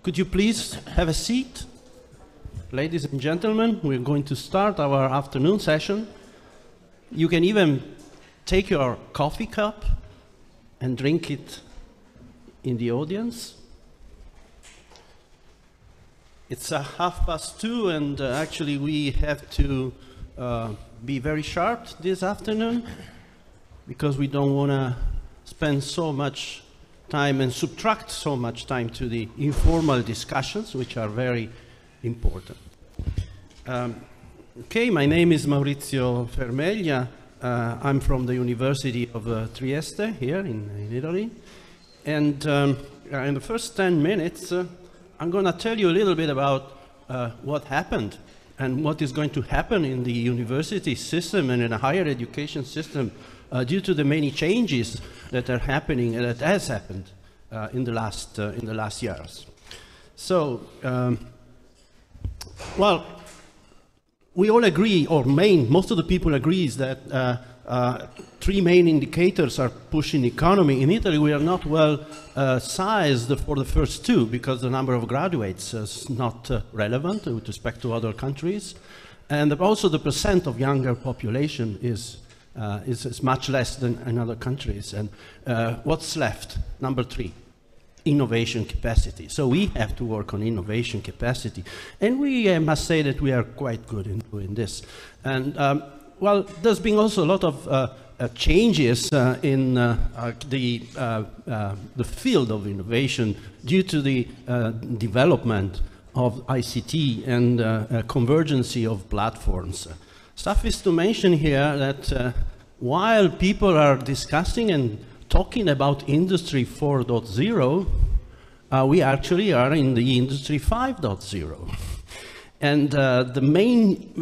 Could you please have a seat? Ladies and gentlemen, we're going to start our afternoon session. You can even take your coffee cup and drink it in the audience. It's 2:30, and actually we have to be very sharp this afternoon because we don't want to spend so much time and subtract so much time to the informal discussions, which are very important. Okay, my name is Maurizio Fermeglia. I'm from the University of Trieste here in Italy. And in the first 10 minutes, I'm going to tell you a little bit about what happened and what is going to happen in the university system and in the higher education system due to the many changes that are happening and that has happened in the last years. So, well, we all agree, or most of the people agree, that three main indicators are pushing the economy. In Italy, we are not well sized for the first two because the number of graduates is not relevant with respect to other countries, and also the percent of younger population is much less than in other countries. And what's left? Number three, innovation capacity. So we have to work on innovation capacity, and we must say that we are quite good in doing this. And well, there's been also a lot of changes in the field of innovation due to the development of ICT and convergence of platforms. Suffice to mention here that while people are discussing and talking about Industry 4.0, we actually are in the Industry 5.0. And the main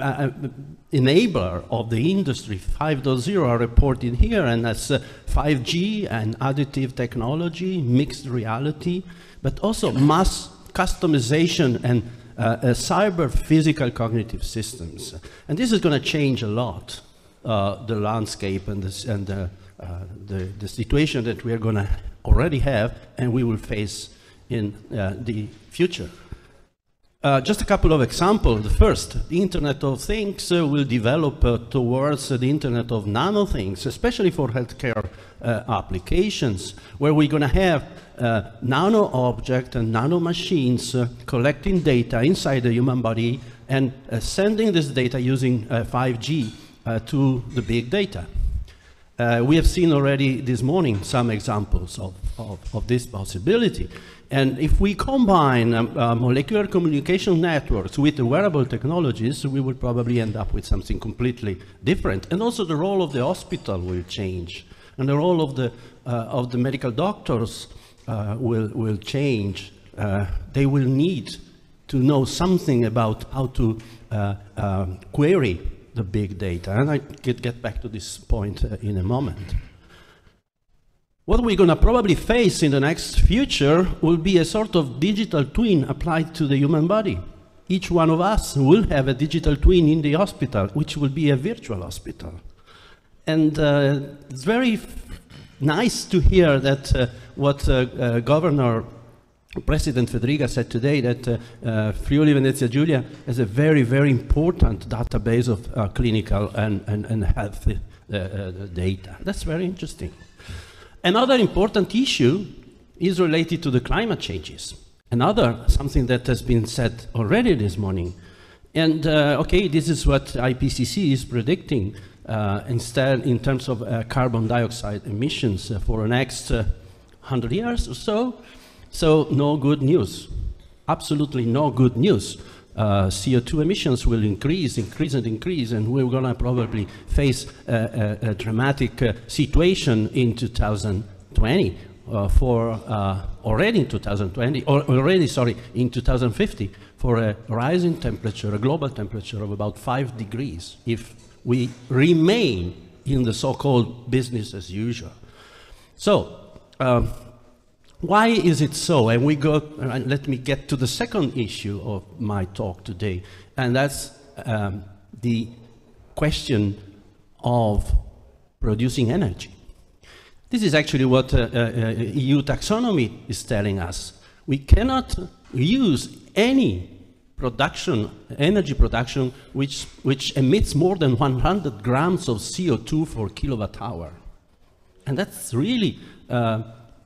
enabler of the Industry 5.0 are reported here, and that's 5G and additive technology, mixed reality, but also mass customization and cyber physical cognitive systems. And this is going to change a lot the landscape and the situation that we are going to already have and we will face in the future. Just a couple of examples. The first, the Internet of Things will develop towards the Internet of Nano Things, especially for healthcare applications, where we're going to have nano objects and nano machines collecting data inside the human body and sending this data using 5G to the big data. We have seen already this morning some examples of this possibility. And if we combine molecular communication networks with the wearable technologies, we will probably end up with something completely different. And also the role of the hospital will change. And the role of the medical doctors will change. They will need to know something about how to query the big data. And I could get back to this point in a moment. What we're going to probably face in the next future will be a sort of digital twin applied to the human body. Each one of us will have a digital twin in the hospital, which will be a virtual hospital. And it's very nice to hear that what President Federica said today, that Friuli Venezia Giulia has a very, very important database of clinical and health data. That's very interesting. Another important issue is related to the climate changes. Something that has been said already this morning. And okay, this is what IPCC is predicting instead in terms of carbon dioxide emissions for the next 100 years or so. So no good news, absolutely no good news. CO2 emissions will increase, and we're going to probably face a dramatic situation in 2020, already in 2020, or already, sorry, in 2050, for a rising temperature, a global temperature of about 5 degrees, if we remain in the so-called business as usual. So, why is it so? And let me get to the second issue of my talk today, and that's the question of producing energy. This is actually what EU taxonomy is telling us. We cannot use any energy production which emits more than 100 grams of CO2 per kilowatt hour. And that's really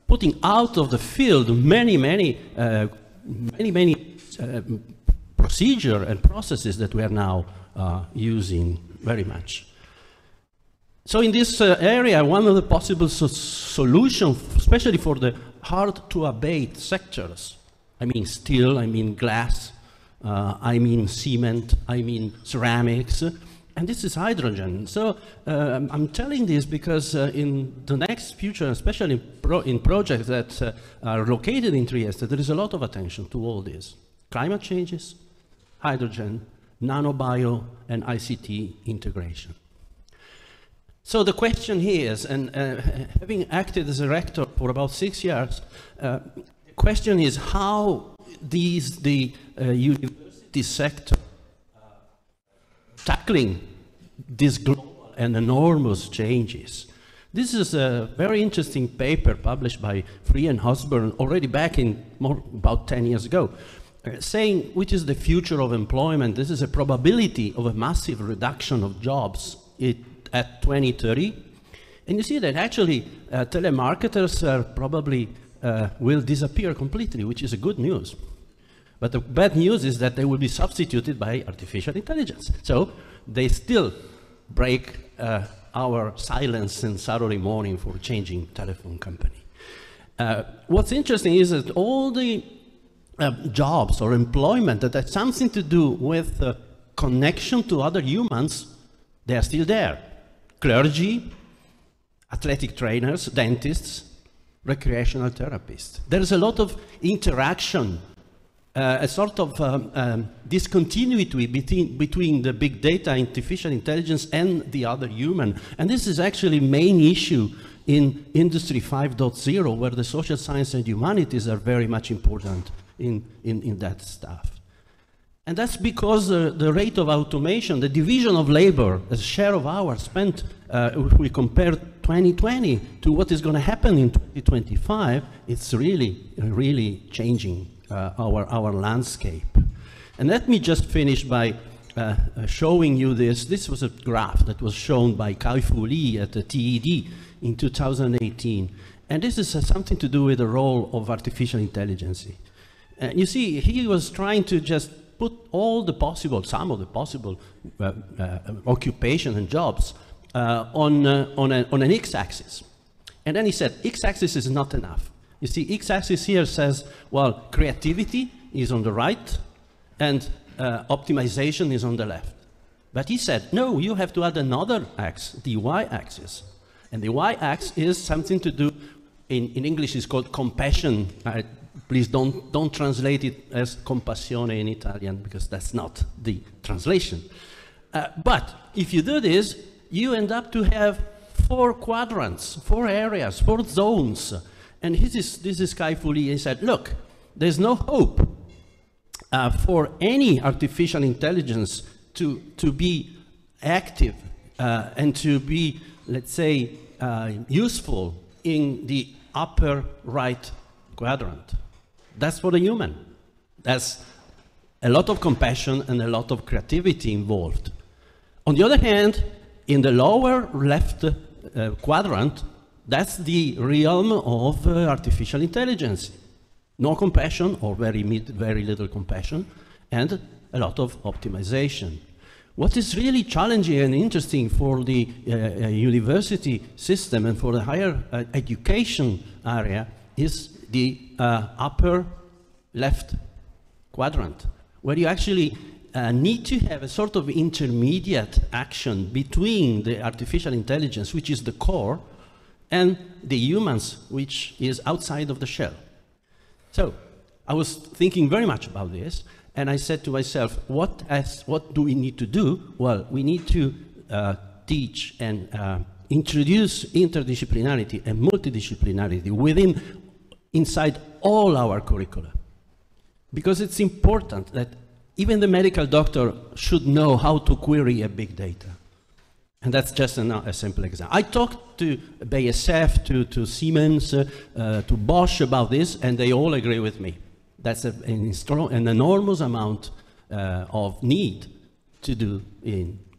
putting out of the field many procedure and processes that we are now using very much. So in this area, one of the possible solutions, especially for the hard-to-abate sectors, I mean steel, I mean glass, I mean cement, I mean ceramics, and this is hydrogen. So I'm telling this because in the next future, especially in projects that are located in Trieste, there is a lot of attention to all this. Climate changes, hydrogen, nanobio, and ICT integration. So the question here is, and having acted as a rector for about 6 years, the question is how the university sector tackling these global and enormous changes. This is a very interesting paper published by Free and Osborne already back in about 10 years ago, saying which is the future of employment. This is a probability of a massive reduction of jobs at 2030. And you see that actually telemarketers probably will disappear completely, which is a good news. But the bad news is that they will be substituted by artificial intelligence. So they still break our silence on Saturday morning for changing telephone company. What's interesting is that all the jobs or employment that has something to do with connection to other humans, they are still there. Clergy, athletic trainers, dentists, recreational therapists. There is a lot of interaction, a sort of discontinuity between the big data, artificial intelligence, and the other human. And this is actually main issue in Industry 5.0, where the social science and humanities are very much important in that stuff. And that's because the rate of automation, the division of labor, the share of hours spent, if we compare 2020 to what is going to happen in 2025, it's really changing our landscape. And let me just finish by showing you this. This was a graph that was shown by Kai-Fu Lee at the TED in 2018. And this is something to do with the role of artificial intelligence. You see, he was trying to just put all the possible, some of the possible occupation and jobs on an x-axis. And then he said, x-axis is not enough. You see, x-axis here says, well, creativity is on the right and optimization is on the left. But he said, no, you have to add another axis, the y-axis. And the y-axis is something to do, in English it's called compassion. Please don't translate it as compassione in Italian, because that's not the translation. But if you do this, you end up to have 4 quadrants, 4 areas, 4 zones. And this is Kai-Fu Lee. He said, look, there's no hope for any artificial intelligence to be active and to be, let's say, useful in the upper right quadrant. That's for the human. There's a lot of compassion and a lot of creativity involved. On the other hand, in the lower left quadrant, that's the realm of artificial intelligence. No compassion, or very little compassion, and a lot of optimization. What is really challenging and interesting for the university system and for the higher education area is the upper left quadrant, where you actually need to have a sort of intermediate action between the artificial intelligence, which is the core, and the humans, which is outside of the shell. So I was thinking very much about this, and I said to myself, what do we need to do? Well, we need to teach and introduce interdisciplinarity and multidisciplinarity inside all our curricula. Because it's important that even the medical doctor should know how to query a big data. And that's just a simple example. I talked to BASF, to Siemens, to Bosch about this, and they all agree with me. That's an enormous amount of need to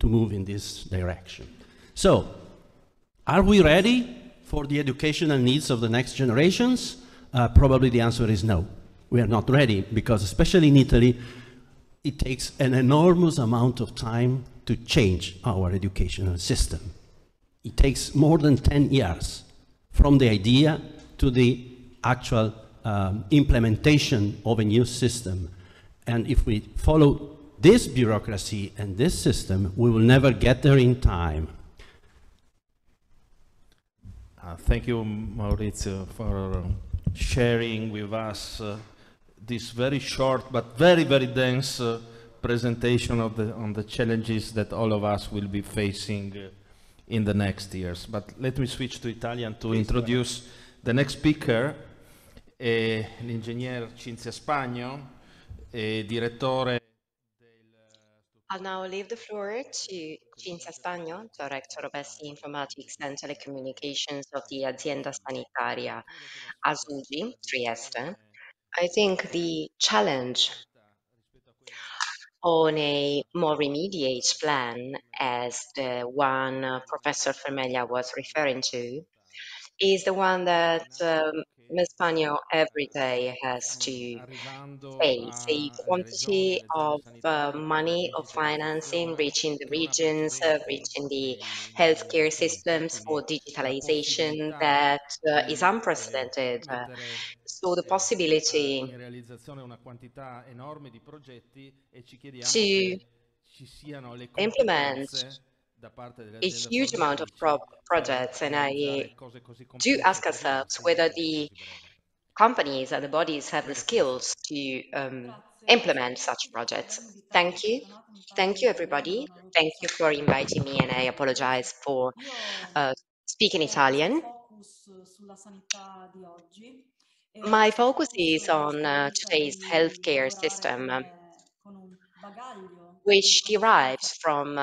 move in this direction. So, are we ready for the educational needs of the next generations? Probably the answer is no. We are not ready because, especially in Italy, it takes an enormous amount of time to change our educational system. It takes more than 10 years from the idea to the actual implementation of a new system. And if we follow this bureaucracy and this system, we will never get there in time. Thank you, Maurizio, for sharing with us this very short but very, very dense presentation on the challenges that all of us will be facing in the next years. But let me switch to Italian to introduce the next speaker, l'ingegner Cinzia Spagno, direttore. I'll now leave the floor to Cinzia Spagno, Director of SC Informatics and Telecommunications of the Azienda Sanitaria Azugi, Trieste. I think the challenge on a more immediate plan, as the one Professor Fermeglia was referring to, is the one that Ms. Spagno every day has to face. A quantity of money, of financing, reaching the regions, reaching the healthcare systems for digitalization that is unprecedented. So the possibility to implement a huge amount of projects, and I do ask ourselves whether the companies and the bodies have the skills to implement such projects. Thank you. Thank you, everybody. Thank you for inviting me, and I apologize for speaking Italian. My focus is on today's healthcare system, which derives from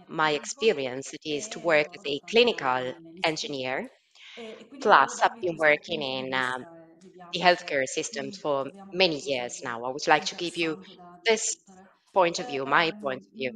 my experience. It is to work as a clinical engineer, plus I've been working in the healthcare system for many years now. I would like to give you this point of view, my point of view.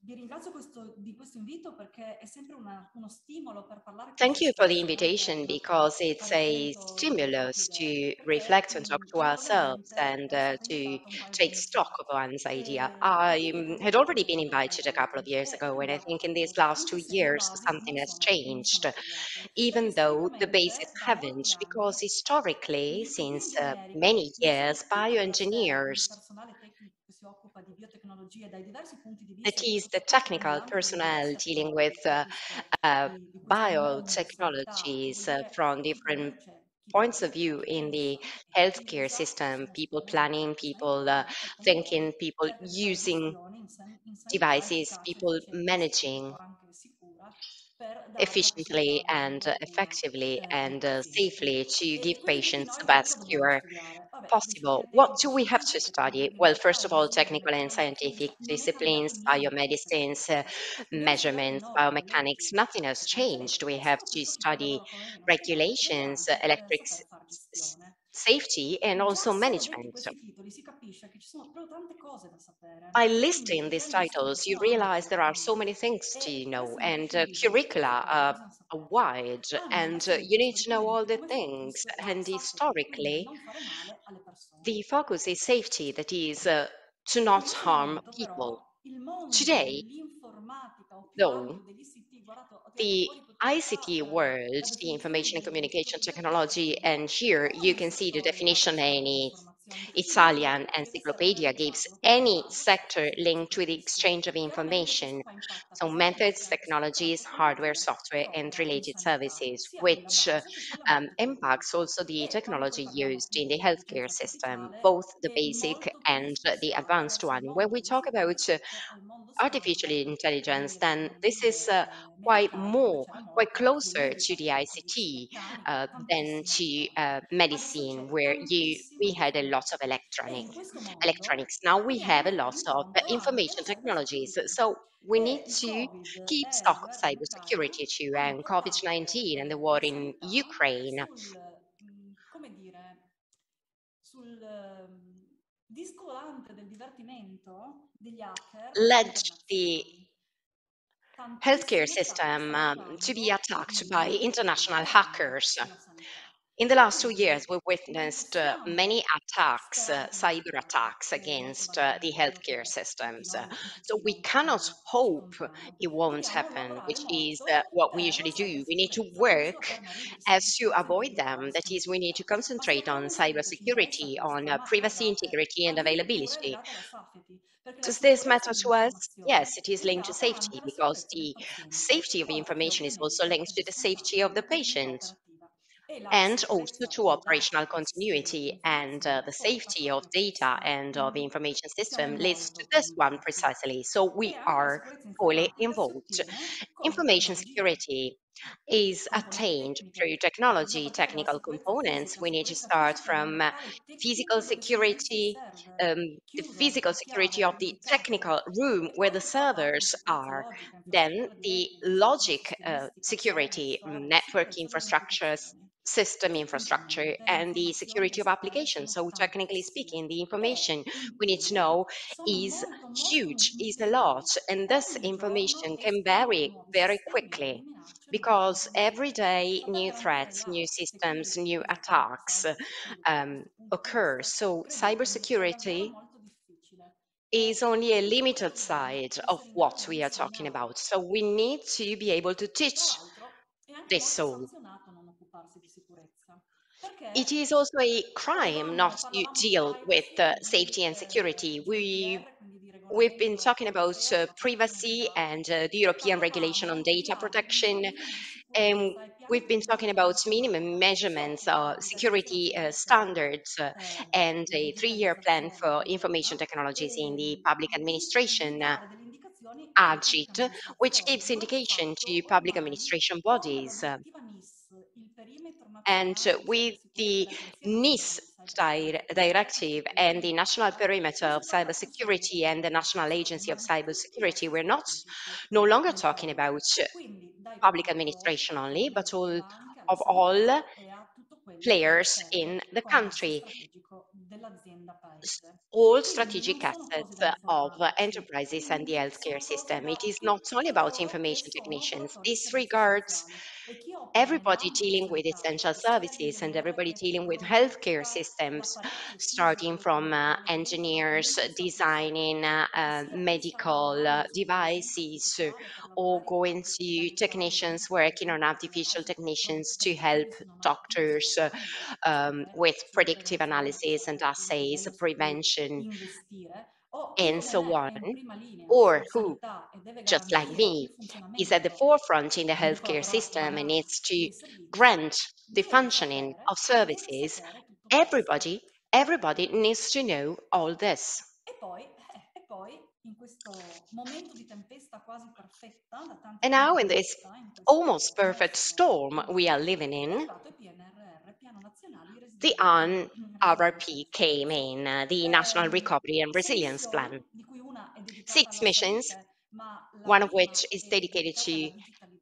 Vi ringrazio di questo invito perché è sempre uno stimolo per parlare con Thank se you for the stessi invitation, riguardo because it's alle a scelte stimulus to quotidiane, reflect perché and talk to ourselves casualmente and è stato to invitato un paio di take anni stock fa. of one's idea. Quindi I ero had molto already been curiosa di invited a apprendere couple con of years te ago, and I riguardo a think in queste these cose, last anche 2 se le years basi something non has sono changed, cambiate. even Perché though the basis storicamente, da molti haven't, because anni, historically, gli since ingegneri many che non sono years, tutti per sé il bioengineers, personale tecnico che si occupa di biotecnologie dai diversi punti di that vista e is the soprattutto technical nell'ambito dei personnel diversi dealing attori with di di questo mondo sanitario, che vuol biotechnologies dire from different ovviamente c'è chi points of pianifica, view chi in the pensa, chi healthcare usa, e ce system, ne people sono planning, molti people sanitari che thinking, promuovono people certe using transizioni in sanità devices, efficaci, people efficienti e managing soprattutto anche sicura per dare la efficiently possibilità di una and miglior cura effectively ai and pazienti. safely to give E quindi tutti patients noi the che cosa best dobbiamo cure studiare? Vabbè, possible. discipline What do we have to tecnico-scientifiche come study? Well, biomedical, first of all, medicina, technical and biomeccanica, scientific chimica. Non è cambiato disciplines, niente rispetto a biomedicines, questo. Dobbiamo studiare le measurements, norme, le biomechanics. leggi, Nothing has che sono changed. We sette, have to soprattutto chi study lavora come me in ospedale deve regulations, anche electric saper fare gestione. safety, and Già also solo detti management. questi titoli si capisce che ci sono proprio tante cose da sapere By e quindi listing i these piani di studio titles, you sono ampi realize come there are so ambito many things to e know, questo mi and diffide da questo curricula studio cosa are sapere. wide, Hanno and messo you dentro need sto to know all documento the come things. focus la And safety, quindi historically, non fare male alle persone. the focus is safety, that is, to In not questo harm momento people. però il mondo Today, dell'informatica o più though, ampio dell'ICT, guardate, ho tirato the fuori perché in ICT realtà world, la the definizione information and communication dell'enciclopedia dei technology, settori and here non you è can see the settore legato definition solo alle any informazioni, perché Italian significa che deve essere encyclopedia gives realizzato come any linguaggio sector linked to the semplificatissimo. exchange of Chiaramente information. questo fa impatta So pesantemente methods, anche su tutta la technologies, hardware, tecnologia software, and propria in related sanità, services, sia quella which base che quella molto più impacts evoluta. also the E quando poi technology parliamo used in appunto the di healthcare intelligenza system, artificiale, both the è basic molto più and the spostata advanced verso il one. When mondo we talk about dell'ICT che al mondo artificial storico intelligence, then this is delle quite medicali, dove more, c'era quite molto closer to biomedical, the come codici ICT meccaniche, than tantissime to cose. Adesso medicine, c'è where we tantissimo da had a lot studiare. of E in questo mondo electronics. Now we have a dobbiamo lot tenere of conto anche information la cyber technologies. security. So we need E il to Covid keep e la stock of guerra in Ucraina cybersecurity too, hanno and portato COVID-19 and the war la in sanità Ukraine. come dire, sul, discolante del divertimento degli hacker led the internazionali. healthcare Tantissimi attacchi system stanno to be arrivando attacked by in international e anche hackers. sulla sanità. In the E last 2 years, quindi we non witnessed many possiamo attacks, sperare che non cyber accada, attacks che è molto against the banalmente quello healthcare che tutti systems. noi un So we pochino cannot ci hope contiamo. it won't Dobbiamo happen, lavorare which is molto what we per la usually do. We need to cybersicurezza, non solo work per as to senza avoid inghiottire them. la That is, we need scienza. to Ma se concentrate apriamo on un sito ci interessa cybersecurity, on questo, ma privacy, guardate, integrity, and addirittura è availability. legata alla safety, perché la Does this sicurezza matter to us? dell'informazione Yes, it is è linked to legata anche safety alla because sicurezza del the paziente, safety of the che information is also ovviamente linked è to the safety of indispensabile the per l'attività patient operativa. E la and also sicurezza to dei dati, operational queste continuity, and the informazioni porta safety of proprio data questo. and of the Quindi information siamo system leads to molto this one coinvolti. precisely. So E we anche la are sicurezza fully informatica si involved. ottiene con Information tecnologie, security is componenti attained tecniche. through Bisogna technology, partire dalla technical sicurezza components. fisica. We need to Sicurezza start fisica in from modo tale che physical chiunque dove si mette il security, server, the chiuso physical a security chiave, of the dedicato, technical room e where poi the tutta la parte di servers sicurezza are. logica, Then infrastrutture di the rete, infrastruttura logic sistemistica, security, software, network sicurezza delle infrastructures, applicazioni. system Tutte infrastructure, insieme le and the informazioni security da of separare applications. sono So technically tantissime speaking, the information e in we need to più know sono is molto molto huge, is a lot, migliorabili. and this Ogni giorno information can escono vary nuovi very sistemi, nuove quickly minacce, nuove because every informazioni. day Ma per new garantire threats, new la systems, new security, attacks cyber security da questo punto di occur. vista, So credetemi, è davvero cybersecurity molto difficile. is only a E questo limited bisogna side of essere in what grado di we are talking insegnare. about. So we need to be able to Tra teach l'altro è anche this molto soul. sanzionato non occuparsi di sicurezza, It perché is also a crime not to parlavamo di deal with privacy, safety di and security. GDPR, quindi di We've been regolamento talking about europeo per la protezione dei privacy dati, and the e European regulation on parlavamo di data protection, bisogni di and sicurezza e piani we've been talking operativi about minimum informatici. Chi measurements, occupa di security dedicazione per standards, and la a 3-year plan digitalizzazione for europea, information technologies in the public di administration, dare delle indicazioni alle pubbliche AGIT, which amministrazioni, gives dove di indication to fatto public ormai administration con bodies. l'obiettiva NIS, il perimetro And nazionale di with cybersicurezza e the l'Agenzia NIS nazionale di cybersicurezza directive e and the l'EBHT, national perimeter non si of parla più solo di cybersecurity and pubbliche the National amministrazioni, Agency ma of di tutti i Cybersecurity, assi we're not strategici no longer del talking about paese, quindi dai public produttori, administration che only, but ovviamente all va anche alla of all sanità e a tutto quello che players in serve the come asse country, strategico dell'azienda paese. all Quindi strategic non sono cose assets da of informatici, enterprises and the quindi healthcare sono cose system. It da is not tutti only about coloro che information sono technicians. operatori di This servizi regards essenziali, e chi opera everybody nell'ambito dealing with sanitario, essential ossia services chi and everybody muove dealing with healthcare progetta systems, l'apparecchio fisico, starting from l'equipment, che deve fare la engineers messa sotto designing sicurezza, e sia chi sta medical lavorando sull'intelligenza devices, artificiale per or lavorare going e to focalizzare technicians l'uso, per working on esempio, delle artificial basi technicians to help predittive, se non altro, doctors with sulla predictive prevenzione per analysis and sapere appunto assays, meglio su cui prevention, investire, o chi and come so me on, è in prima linea or sulla who, sanità e deve just like garantire il me, is at the funzionamento forefront in the vi dico la healthcare parola system and needs governance to dei servizi, grant the functioning of deve services, sapere tutto questo. everybody needs to know all this. E poi, in questo momento di tempesta quasi perfetta, da tanti And punti now, di in this vista, in almost questo perfect nostro storm we are pianeta, living è in, arrivato il PNRR, Piano Nazionale the Resilienza e NRRP came Sicurezza. in, the National Recovery and Sei Resilience missioni, Plan. di cui una è dedicata 6 alla missions, salute, ma la one of which prima is è dedicated dedicata alla to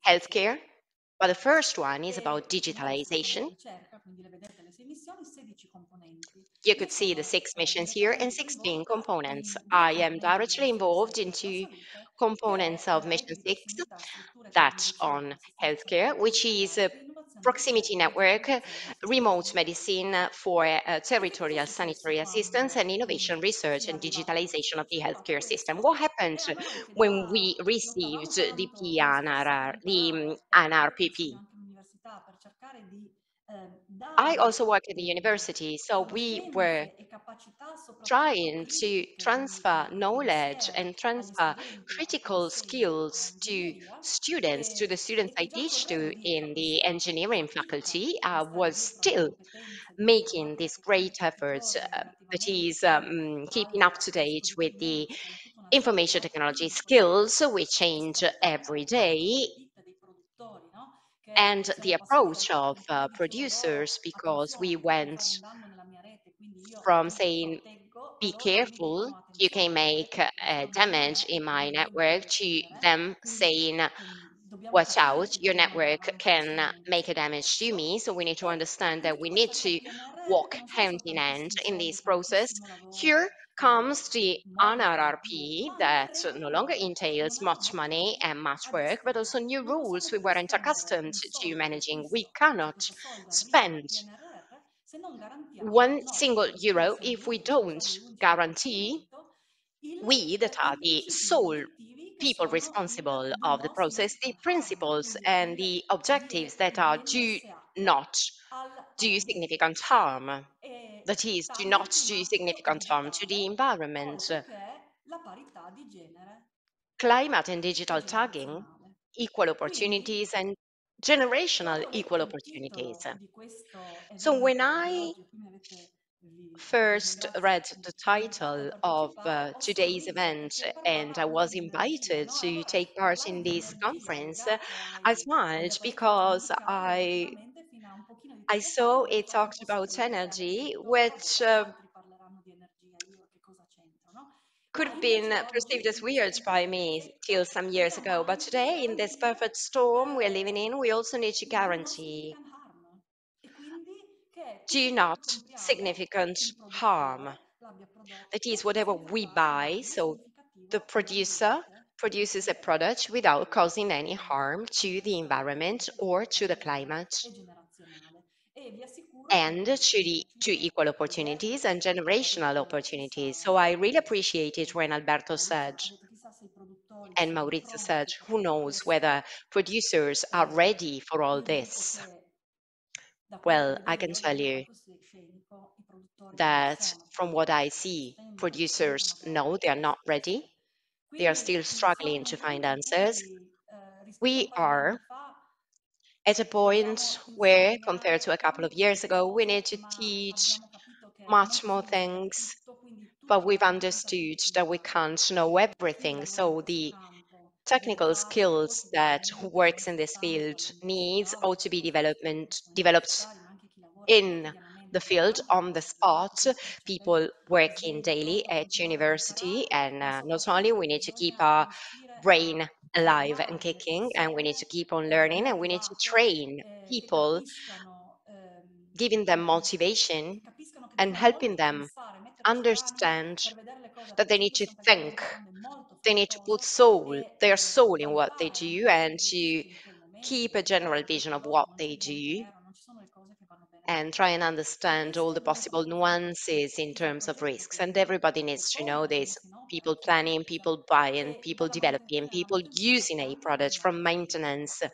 healthcare, digitalizzazione. but the first one is about E una responsabile digitalization. ricerca, quindi le vedete le 6 missioni, 16 componenti. You Io could see the sono 6 missions here and direttamente 16 coinvolta components. in due I am componenti di directly missione involved 7, la into salute, che components è of la mission rete di 6, prossimità, strutture e centri di that's ricerca, on assistenza healthcare, which is territoriale a e innovazione e proximity ricerca, network, digitalizzazione del sistema remote sanitario. medicine for E che cosa è territorial successo sanitary assistance, and quando innovation si research è and arrivato a digitalization of questo? the Si è arrivato a healthcare system. What questo happened e a noi che when we già lottavamo received the tanto con le scuole statali PNRR, the popolare, e io che insegno NRPP? anche all'università, per cercare di I dare also work in the university, so we were conoscenze e capacità soprattutto trying to critiche transfer di knowledge pensiero and agli transfer studenti a cui critical insegno skills to ingegneria, to the students e I che già teach correvo to dietro a in the questa engineering fatica faculty, di stare was dietro alle still competenze making dell'informatica these che great cambiano tutti i efforts, giorni that relativamente is poi keeping up to allo date sviluppo with the medico e tutta una serie di information altre technology discipline, skills, which e change every scaricando poi sulle day, ditte dei produttori, no? Che and the siamo passati dal approach fatto of in cui io dicevo producers, loro: because we attenzione, potete went fare un danno nella mia rete, quindi io from vi saying proteggo, a be loro che mi careful, dicono: you can attenzione, make potete causare un danno a damage me in e my il evento network, può to accadere. them Quindi saying dobbiamo watch capire out, che your dobbiamo andare network avanti can insieme in make a questo damage to percorso. me. So we need to E understand in that tutta we need questa to PNRR walk non sono hand in soltanto hand 6 in soldi, this process. tantissimo Here lavoro comes the modo per dire, NRRP ma nel that Regno no longer Unito entails non much hanno money and fondi much a work, but also destinare. new Non possiamo rules we più weren't spendere accustomed un to soldo che managing. We che cannot questo soldo arrivi dal spend PNRR se non garantiamo one noi, single perché noi euro siamo gli if we unici che sono don't gli unici che questo guarantee, momento, we that i are the principi e gli sole obiettivi che people sono responsible il do of the no process, the significant harm, principles quindi and the objectives that il are do DNSH not do all'ambiente. significant harm. That E is, do not target do climatico e significant harm to the digitale, environment. oltre che la parità di genere Climate and e digital tagging, generazionale. equal Quindi, opportunities and generational quando ho letto equal il opportunities. titolo di questo So when evento di I oggi, a cui vi first ringrazio, read the mi ha fatto title of partecipare, ho today's sorriso event perché and parlava I anche was di energia, invited no? to Allora, take part parlare in di this energia conference, legato I agli smiled apparecchi because chimicali effettivamente fino a un pochino di I tempo fa saw io ho it detto non talked posso about aprire un energy, evento, vabbè which poi gli altri parleranno di energia, io che cosa c'entro, no? could Ma have been invece perceived oggi as in weird in by questo me till pezzetto some years vediamo ago. But anche today, in this garantire perfect storm we're living in, we also need to il do no guarantee significant harm e quindi che do tutto quello not che compriamo, significant il harm. produttore l'abbia That is, prodotto whatever senza we fare un buy, danno so the significativo producer all'ambiente produces a e product without causing any alle harm to the environment persone, or parità to the di genere climate, e generazionale. E vi assicuro and che mi è to piaciuto equal vedervi opportunities and perché generational Maurizio ci opportunities. So sa, I really appreciate it when Alberto said, Maurizio ha detto chissà se i produttori and sono Maurizio said, pronti per who tutto knows questo. whether producers are ready for all Io vi dico this? che da quello che Well, I vedevo can io dal tell mio you palcoscenico, i produttori non that sono from what I pronti a see, sostengere, a producers spingere know they verso are not questo ready. processo. They are still Quindi sono struggling to find contenta che answers. noi rispetto a un We paio di anni are fa at a point vogliamo where, compared insegnare to a couple of tante years ago, we cose, need to ma teach abbiamo capito che non much more possiamo sapere things, tutto, quindi but tutta la we've conoscenza understood that we tecnica can't know che chi everything. lavora in So questo the campo deve technical fare skills that quotidianamente, non works in this soltanto field needs all'università o ought per to be le persone developed universitarie, ma anche chi lavora in the quotidianamente field anche on nel the settore, spot, quindi sto people dicendo working esempio daily per at continuare a university. imparare, And ma not only soprattutto we need to keep bisogna our riuscire a brain alive and formare le kicking, and we need to persone keep on learning, and we need to motivate, train che people, capiscano, giving them che motivation capiscano che and devono helping molto them pensare, metterci l'anima understand per vedere le cose, that they perché su need to questo stiamo think, lavorando è molto they need to put faticoso soul, e their soul in what they valutare do, anche i and vari to rischi in quel momento, keep a perché general magari quei vision of prodotti what non they sono do vero, non ci sono le cose che vanno bene per and try and tutti. E understand all questo the deve possible essere fatto nuances in chi fa i terms of progetti, risks. And everybody che needs to pone know la this. messa in opera, People chi planning, realizza people buying, e people e developing, nella people manutenzione using e a anche nel product from management. maintenance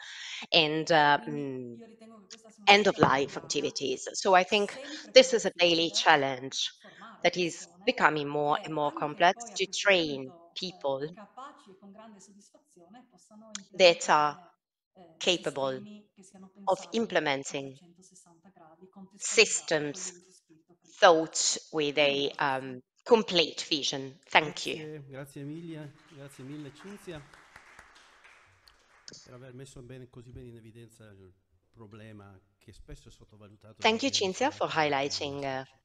and Quindi io ritengo che questa sia una end of sfida life quotidiana, activities. So I think sempre più this is a daily difficile challenge formare that is persone becoming more and che more anche complex poi a to questo train punto people capaci e con grande soddisfazione possano that are implementare capable sistemi che siano of pensati a implementing 360 gradi, contestualizzati con le systems use spirito per il clima. thought with Vi a ringrazio. complete vision. Thank you. Grazie Emilia, grazie mille Cinzia per aver messo così bene in evidenza il problema che spesso è sottovalutato Thank dai you, piani Cinzia, for solari come le highlighting specie.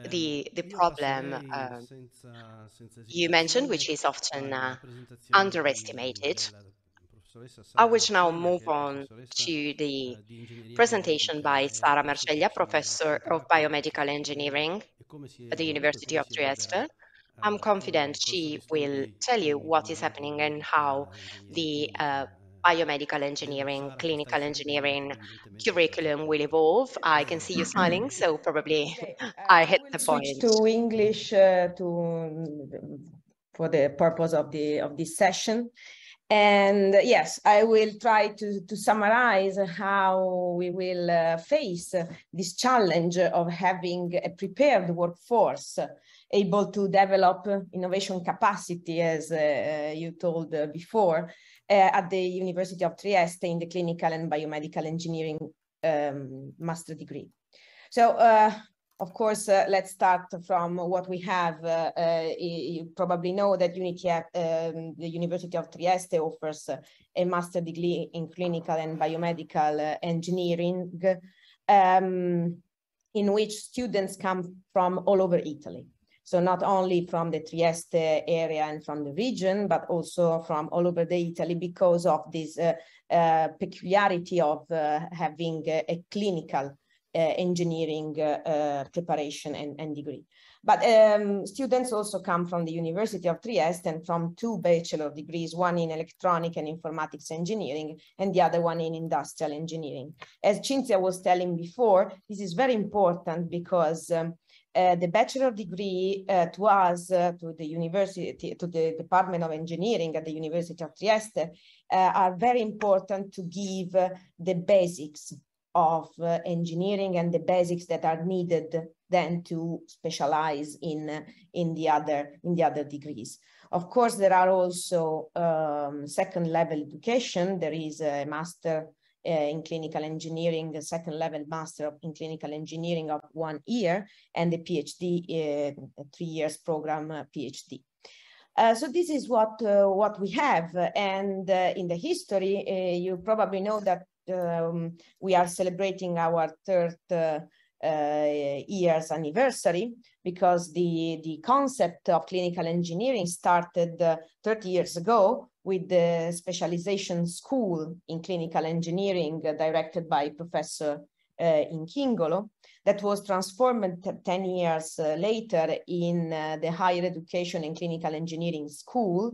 the Io problem passerei senza you mentioned, esitazione which is often alla presentazione underestimated. della professoressa I Sara would now Marceglia, move che è on professoressa to the di ingegneria presentation biomedica, by e Sara adesso Marceglia, ci professor racconterà of quello che sta biomedical succedendo engineering e come si è at the evoluto e University come of si Trieste. evolverà I'm confident nel corso she di will studi tell you in what is ingegneria happening and biomedica, how ingegneria the chimica. biomedical Vedo engineering, Sara che stai clinical sorridendo, engineering quindi evidentemente ci dice curriculum will tutto. evolve. I can Prego. see you smiling, so probably Okay, I I hit will the switch point. to English for the purpose of this session. And yes, I will try to summarize how we will face this challenge of having a prepared workforce able to develop innovation capacity, as you told before, at the University of Trieste in the clinical and biomedical engineering master degree. So, of course, let's start from what we have. You probably know that the University of Trieste offers a master degree in clinical and biomedical engineering, in which students come from all over Italy. So not only from the Trieste area and from the region, but also from all over the Italy, because of this peculiarity of having a clinical engineering preparation and degree. But students also come from the University of Trieste and from 2 bachelor degrees, one in electronic and informatics engineering and the other one in industrial engineering. As Cinzia was telling before, this is very important because the bachelor degree to us, to the university, to the Department of Engineering at the University of Trieste, are very important to give the basics of engineering and the basics that are needed then to specialize in the other degrees. Of course, there are also second level education. There is a master in clinical engineering, a second level master in clinical engineering of 1 year, and the PhD, 3 years program PhD. So this is what we have, and in the history, you probably know that we are celebrating our 3rd year's anniversary, because the concept of clinical engineering started 30 years ago with the specialization school in clinical engineering directed by Professor Inchingolo, that was transformed 10 years later in the higher education and clinical engineering school,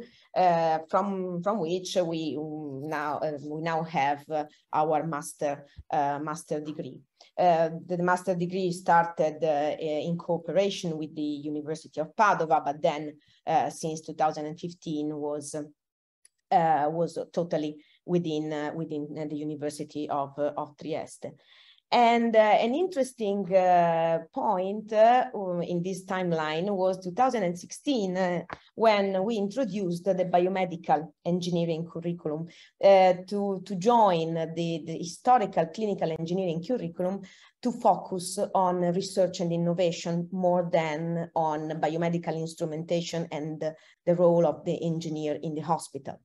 from which we now have our master degree. The master degree started in cooperation with the University of Padova, but then since 2015 was totally within the University of Trieste. And an interesting point in this timeline was 2016, when we introduced the biomedical engineering curriculum to join the historical clinical engineering curriculum, to focus on research and innovation more than on biomedical instrumentation and the role of the engineer in the hospital.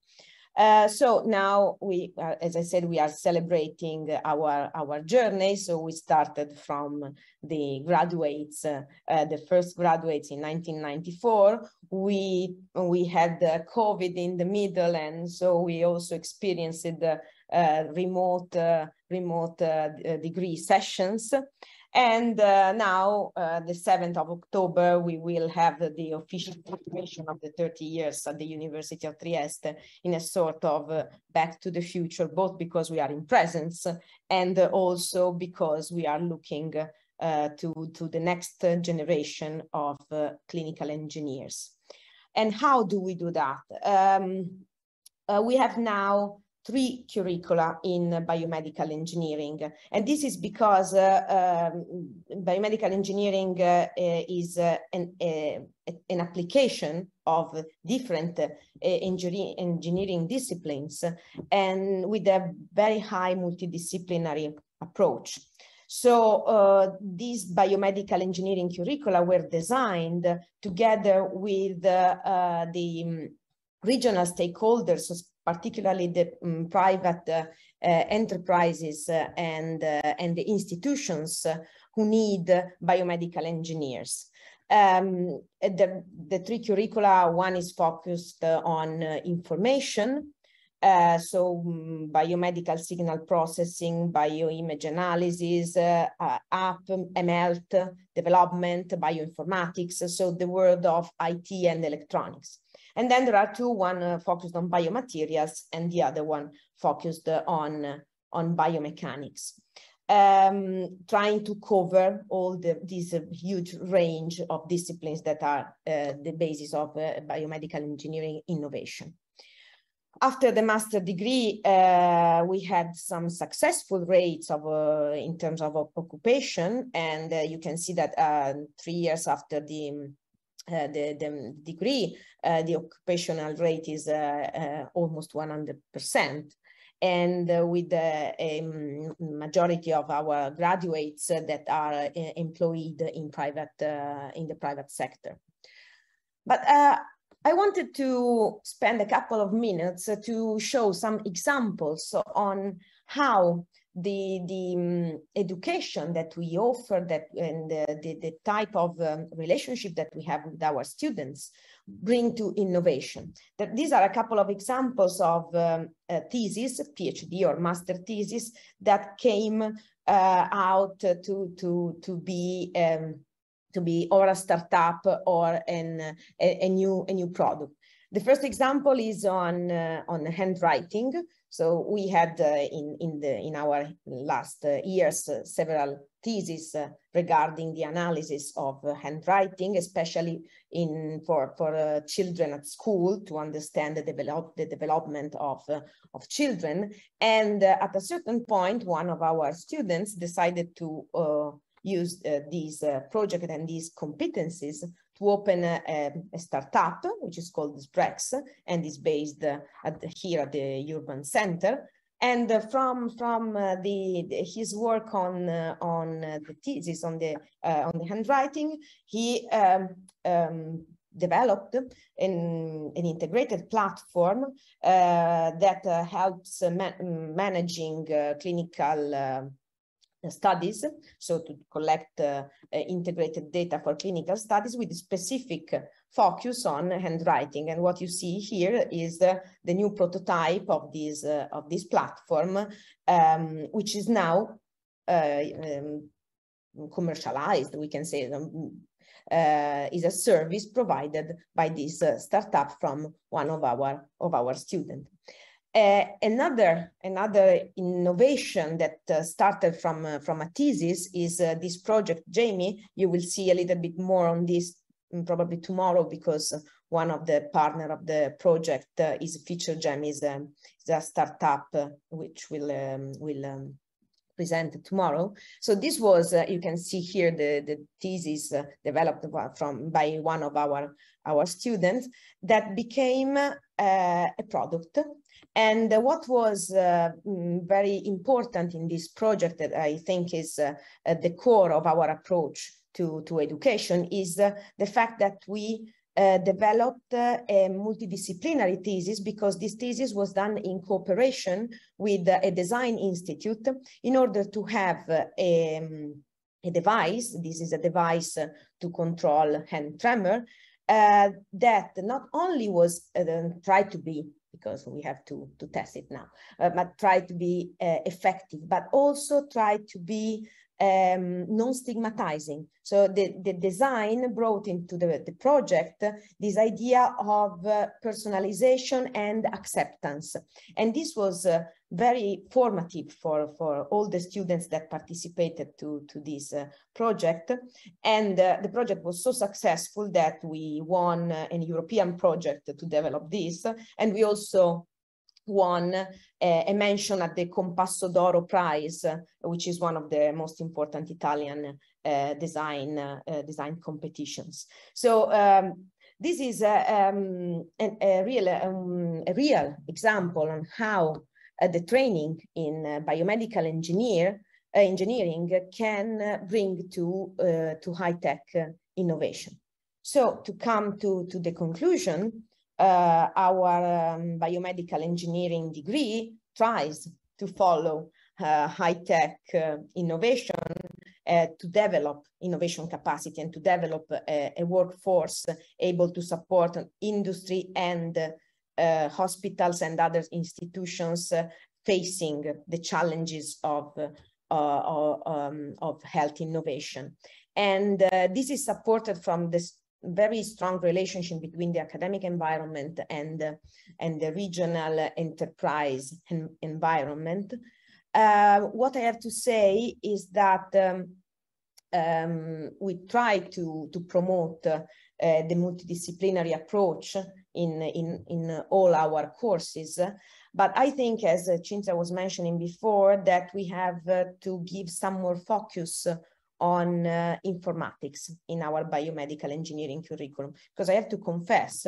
So now we, as I said, we are celebrating our journey. So we started from the graduates, the first graduates in 1994. We had COVID in the middle, and so we also experienced the remote degree sessions. And now, the 7th of October, we will have the official celebration of the 30 years at the University of Trieste, in a sort of back to the future, both because we are in presence and also because we are looking to the next generation of clinical engineers. And how do we do that? We have now 3 curricula in biomedical engineering. And this is because biomedical engineering is an application of different engineering disciplines, and with a very high multidisciplinary approach. So these biomedical engineering curricula were designed together with the regional stakeholders, particularly the private enterprises and the institutions who need biomedical engineers. The 3 curricula, one is focused on information, so biomedical signal processing, bioimage analysis, app, ML development, bioinformatics, so the world of IT and electronics. And then there are 2, one focused on biomaterials and the other one focused on biomechanics, trying to cover all this huge range of disciplines that are the basis of biomedical engineering innovation. After the master degree, we had some successful rates of in terms of occupation, and you can see that 3 years after the degree, the occupational rate is almost 100%, and with a majority of our graduates that are employed in the private sector. But I wanted to spend a couple of minutes to show some examples on how the education that we offer, and the type of relationship that we have with our students bring to innovation. These are a couple of examples of thesis, PhD or master thesis, that came out to be or a startup or a new product. The first example is on handwriting. So we had in our last years several theses regarding the analysis of handwriting, especially for children at school, to understand the development of children. And at a certain point, one of our students decided to use these project and these competencies to open a startup, which is called Sprex, and is based here at the Urban Center. And from his work on the thesis on the handwriting, he developed an integrated platform that helps managing clinical studies, so to collect integrated data for clinical studies with specific focus on handwriting. And what you see here is the new prototype of this platform, which is now commercialized, we can say, is a service provided by this startup from one of our students. Another innovation that started from a thesis is this project. Jamie, you will see a little bit more on this probably tomorrow, because one of the partner of the project is FeatureGem, is a startup which will present tomorrow. So this was, you can see here the thesis developed by one of our students that became a product. And what was very important in this project, that I think is at the core of our approach to education, is the fact that we developed a multidisciplinary thesis, because this thesis was done in cooperation with a design institute in order to have a device. This is a device to control hand tremor that not only was tried to be, because we have to test it now, but try to be effective, but also try to be non-stigmatizing. So the design brought into the project this idea of personalization and acceptance. And this was very formative for all the students that participated to this project. And the project was so successful that we won an European project to develop this. And we also won a mention at the Compasso d'Oro Prize, which is one of the most important Italian design competitions. So this is a real example on how the training in biomedical engineering can bring to high-tech innovation. So to come to the conclusion, our biomedical engineering degree tries to follow high-tech innovation, to develop innovation capacity and to develop a workforce able to support industry and hospitals and other institutions facing the challenges of health innovation. And this is supported from this very strong relationship between the academic environment and the regional enterprise environment. What I have to say is that we try to promote the multidisciplinary approach in all our courses. But I think, as Cinzia was mentioning before, that we have to give some more focus on informatics in our biomedical engineering curriculum, because I have to confess,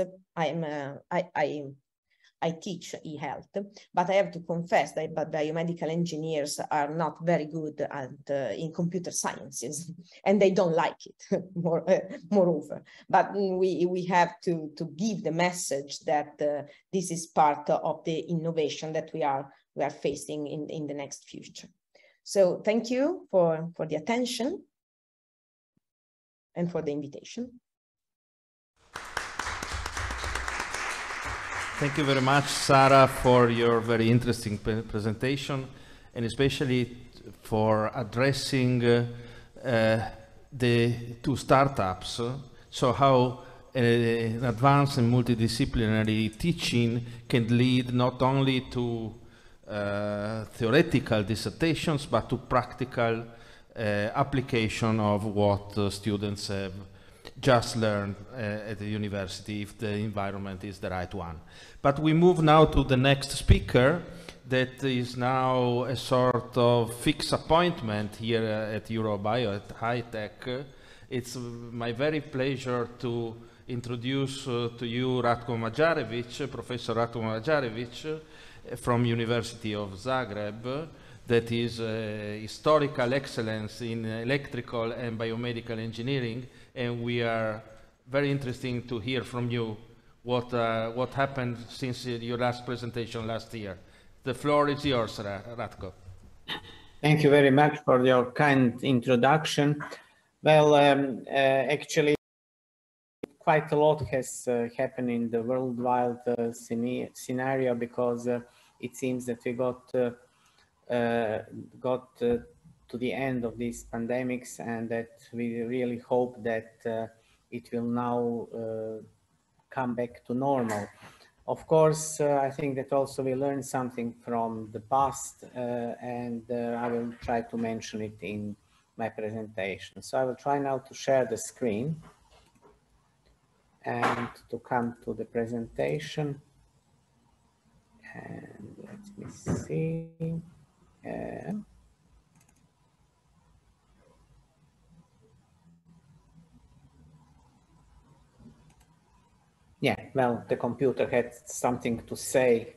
I teach e-health, but I have to confess that biomedical engineers are not very good at in computer sciences, and they don't like it moreover. But we have to give the message that this is part of the innovation that we are facing in the next future. So thank you for the attention and for the invitation. Thank you very much, Sara, for your very interesting presentation, and especially for addressing the two startups, so how an advanced and multidisciplinary teaching can lead not only to theoretical dissertations, but to practical application of what students have just learned at the university, if the environment is the right one. But we move now to the next speaker, that is now a sort of fixed appointment here at EuroBioHighTech. It's my very pleasure to introduce to you Ratko Mađarević, Professor Ratko Mađarević from University of Zagreb, that is historical excellence in electrical and biomedical engineering, and we are very interested to hear from you what happened since your last presentation last year. The floor is yours, Ratko. Thank you very much for your kind introduction. Well, actually, quite a lot has happened in the worldwide scenario, because it seems that we got to the end of these pandemics, and that we really hope that it will now come back to normal. Of course, I think that also we learned something from the past, and I will try to mention it in my presentation. So I will try now to share the screen and to come to the presentation. And let me see. Yeah, well, the computer had something to say,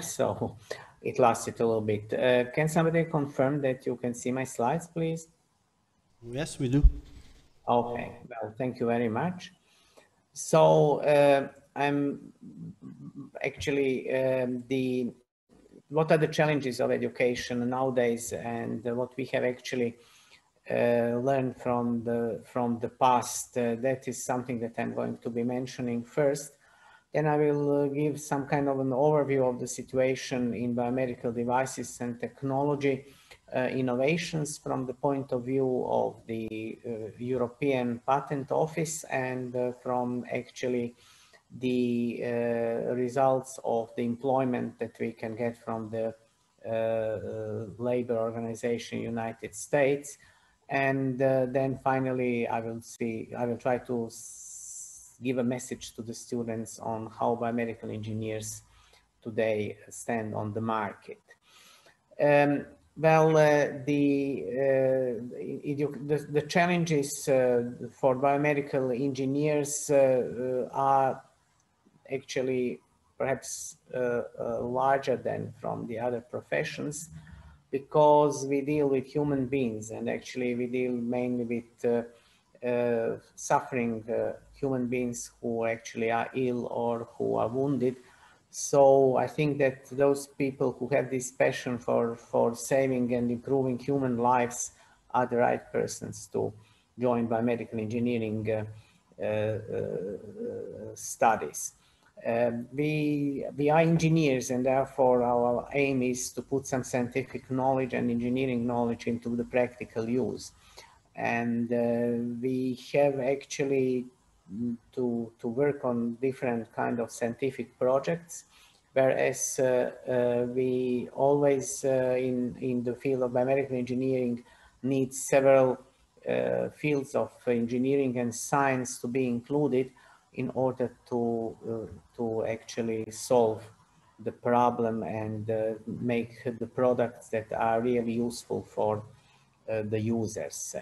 so it lasted a little bit. Can somebody confirm that you can see my slides, please? Yes, we do. Okay, well, thank you very much. So I'm actually what are the challenges of education nowadays, and what we have actually learned from the past. That is something that I'm going to be mentioning first. Then I will give some kind of an overview of the situation in biomedical devices and technology innovations from the point of view of the European Patent Office, and from actually the results of the employment that we can get from the labor organization United States. And then finally, I will try to give a message to the students on how biomedical engineers today stand on the market. Well, the challenges for biomedical engineers are actually perhaps larger than from the other professions, because we deal with human beings, and actually we deal mainly with suffering human beings who actually are ill or who are wounded. So I think that those people who have this passion for saving and improving human lives are the right persons to join biomedical engineering studies. We are engineers, and therefore our aim is to put some scientific knowledge and engineering knowledge into the practical use. And we have actually to work on different kind of scientific projects, whereas we always in the field of biomedical engineering need several fields of engineering and science to be included in order to actually solve the problem and make the products that are really useful for the users.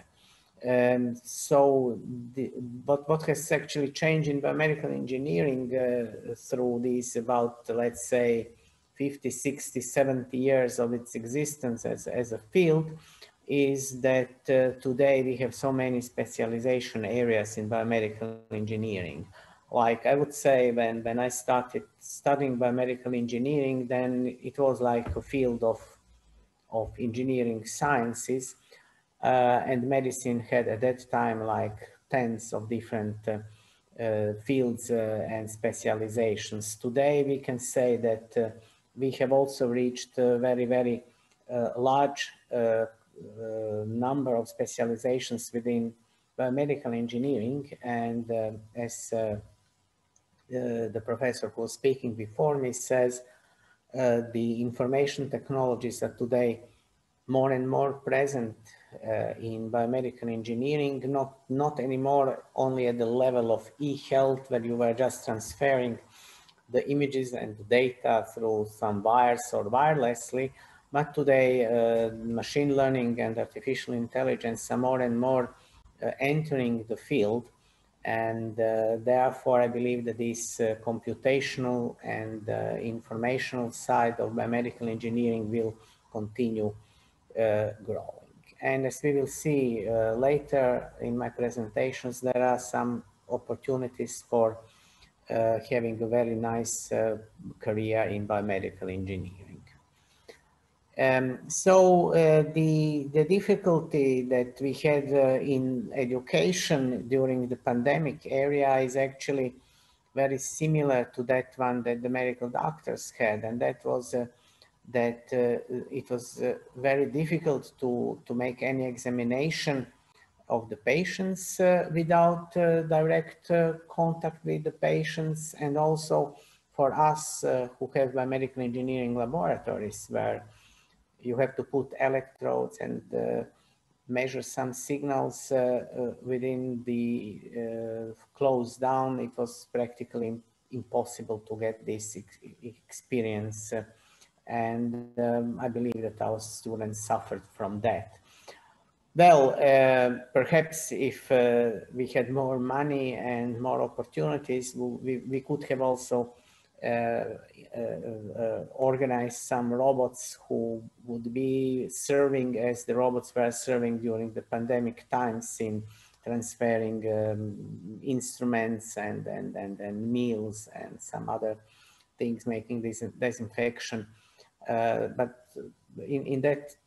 So what has actually changed in biomedical engineering through these about, let's say, 50, 60, 70 years of its existence as a field is that today we have so many specialization areas in biomedical engineering. Like I would say when I started studying biomedical engineering, then it was like a field of engineering sciences, and medicine had at that time like tens of different fields and specializations. Today we can say that we have also reached a very, very large number of specializations within biomedical engineering, and as the professor who was speaking before me says, the information technologies are today more and more present in biomedical engineering, not anymore only at the level of e-health, where you were just transferring the images and the data through some wires or wirelessly, but today machine learning and artificial intelligence are more and more entering the field, and therefore I believe that this computational and informational side of biomedical engineering will continue growing. And as we will see later in my presentations, there are some opportunities for having a very nice career in biomedical engineering. So the difficulty that we had in education during the pandemic area is actually very similar to that one that the medical doctors had, and that was that it was very difficult to make any examination of the patients without direct contact with the patients, and also for us who have biomedical engineering laboratories where you have to put electrodes and measure some signals within the closed down. It was practically impossible to get this experience, and I believe that our students suffered from that. Well, perhaps if we had more money and more opportunities, we could have also organized some robots who would be serving as the robots were serving during the pandemic times in transferring instruments and meals and some other things, making this disinfection. But in that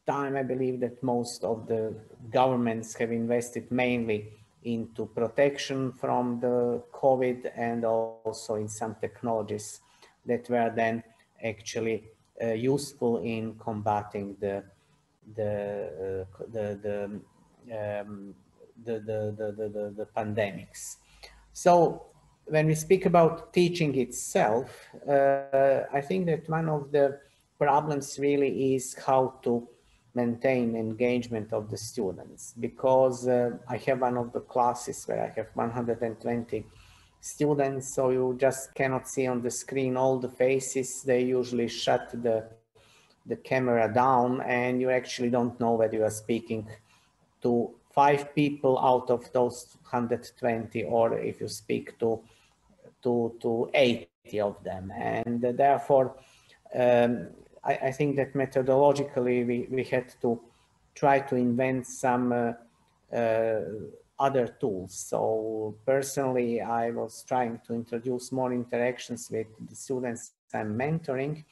time, I believe that most of the governments have invested mainly into protection from the COVID, and also in some technologies that were then actually useful in combating the pandemics. So when we speak about teaching itself, I think that one of the problems really is how to maintain engagement of the students, because I have one of the classes where I have 120 students, so you just cannot see on the screen all the faces. They usually shut the camera down, and you actually don't know whether you are speaking to 5 people out of those 120, or if you speak to 80 of them. And therefore, I think that methodologically we had to try to invent some other tools. So personally, I was trying to introduce more interactions with the students I'm mentoring,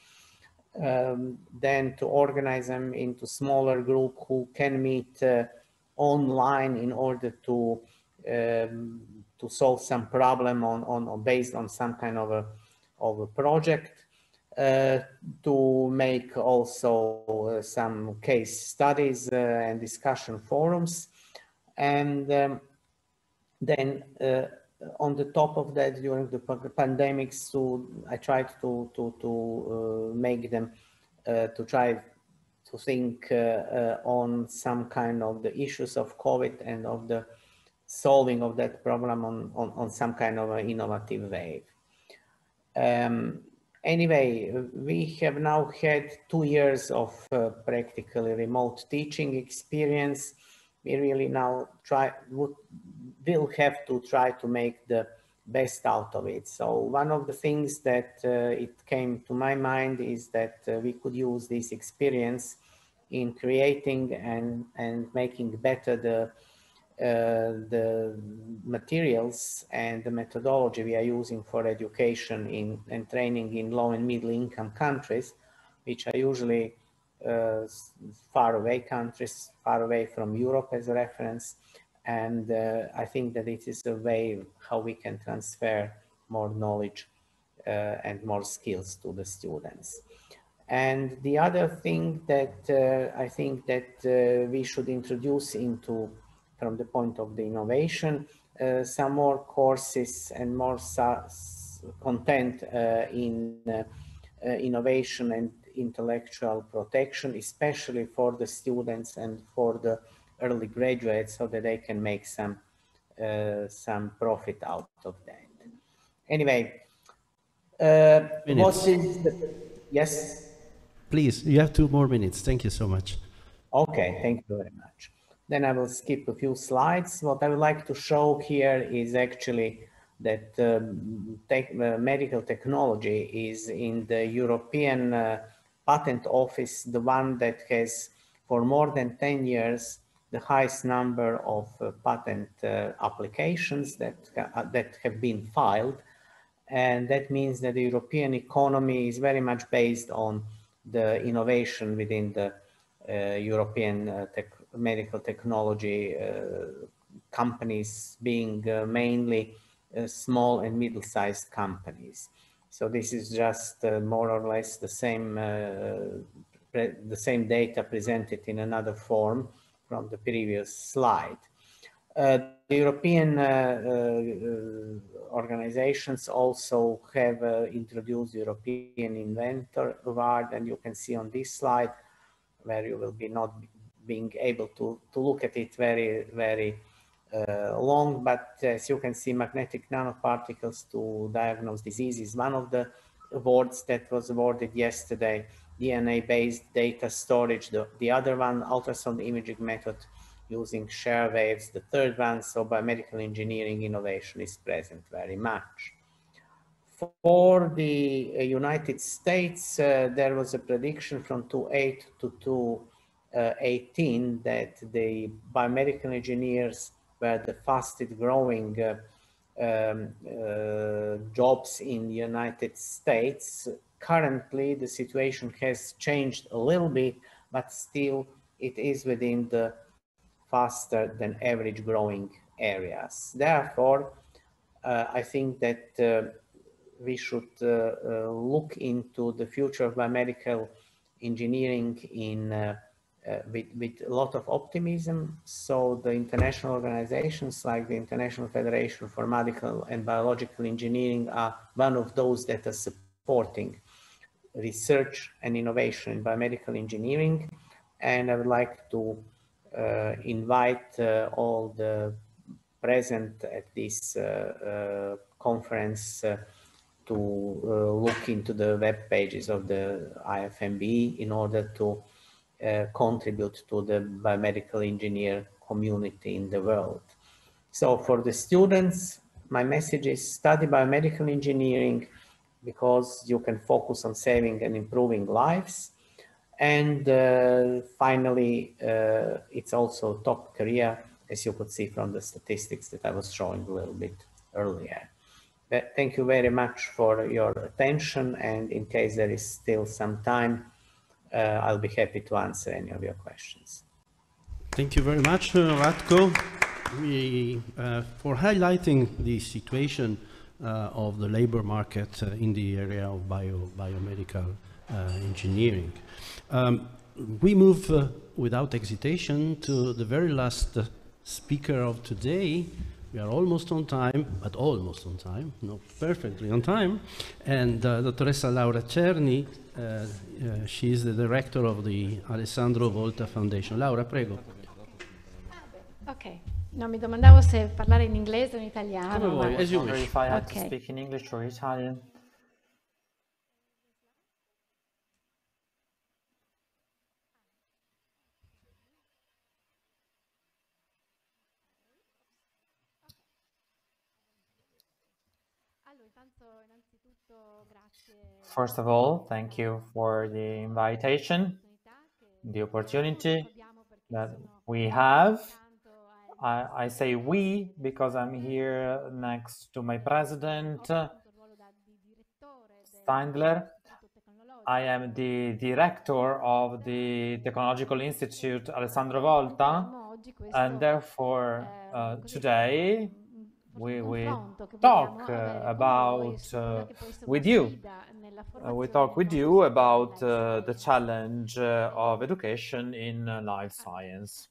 then to organize them into smaller group who can meet online in order to solve some problem based on some kind of a project. To make also some case studies and discussion forums, and then on the top of that, during the pandemics, I tried to make them to try to think on some kind of the issues of COVID and of the solving of that problem on some kind of an innovative way. Anyway, we have now had 2 years of practically remote teaching experience. We really now will have to try to make the best out of it. So one of the things that it came to my mind is that we could use this experience in creating and making better the materials and the methodology we are using for education and training in low and middle income countries, which are usually far away countries, far away from Europe as a reference. And I think that it is a way how we can transfer more knowledge and more skills to the students. And the other thing that I think that we should introduce into from the point of the innovation, some more courses and more content in innovation and intellectual protection, especially for the students and for the early graduates, so that they can make some profit out of that. Anyway, what is the, yes? Please, you have 2 more minutes. Thank you so much. Okay, thank you very much. Then I will skip a few slides. What I would like to show here is actually that medical technology is in the European Patent Office, the one that has for more than 10 years the highest number of patent applications that have been filed. And that means that the European economy is very much based on the innovation within the European medical technology companies, being mainly small and middle-sized companies. So this is just more or less the same data presented in another form from the previous slide. The European organizations also have introduced European Inventor Award, and you can see on this slide where you will be not being able to look at it very long, but as you can see, magnetic nanoparticles to diagnose disease is one of the awards that was awarded yesterday. DNA-based data storage, the other one, ultrasound imaging method using share waves, the third one. So biomedical engineering innovation is present very much. For the United States, there was a prediction from 2008 to 2018 that the biomedical engineers were the fastest growing jobs in the United States. Currently, the situation has changed a little bit, but still it is within the faster than average growing areas. Therefore, I think that we should look into the future of biomedical engineering with a lot of optimism. So the international organizations like the International Federation for Medical and Biological Engineering are one of those that are supporting research and innovation in biomedical engineering. And I would like to invite all the present at this conference to look into the web pages of the IFMB in order to contribute to the biomedical engineer community in the world. So for the students, my message is study biomedical engineering because you can focus on saving and improving lives. And finally, it's also a top career, as you could see from the statistics that I was showing a little bit earlier. But thank you very much for your attention. And in case there is still some time, I'll be happy to answer any of your questions. Thank you very much, Ratko, for highlighting the situation of the labor market in the area of biomedical engineering. We move without hesitation to the very last speaker of today. We are almost on time, but almost on time, not perfectly on time. And Dottoressa Laura Cerni, she is the director of the Alessandro Volta Foundation. Laura, prego. Ok, no, mi domandavo se parlare in inglese o in italiano. Come vuoi, as you wish. If I had to speak in English or Italian. First of all, thank you for the invitation, the opportunity that we have. I say we because I'm here next to my president, Steindler. I am the director of the Technological Institute Alessandro Volta, and therefore today we will talk about with you. We talk with you about the challenge of education in life science.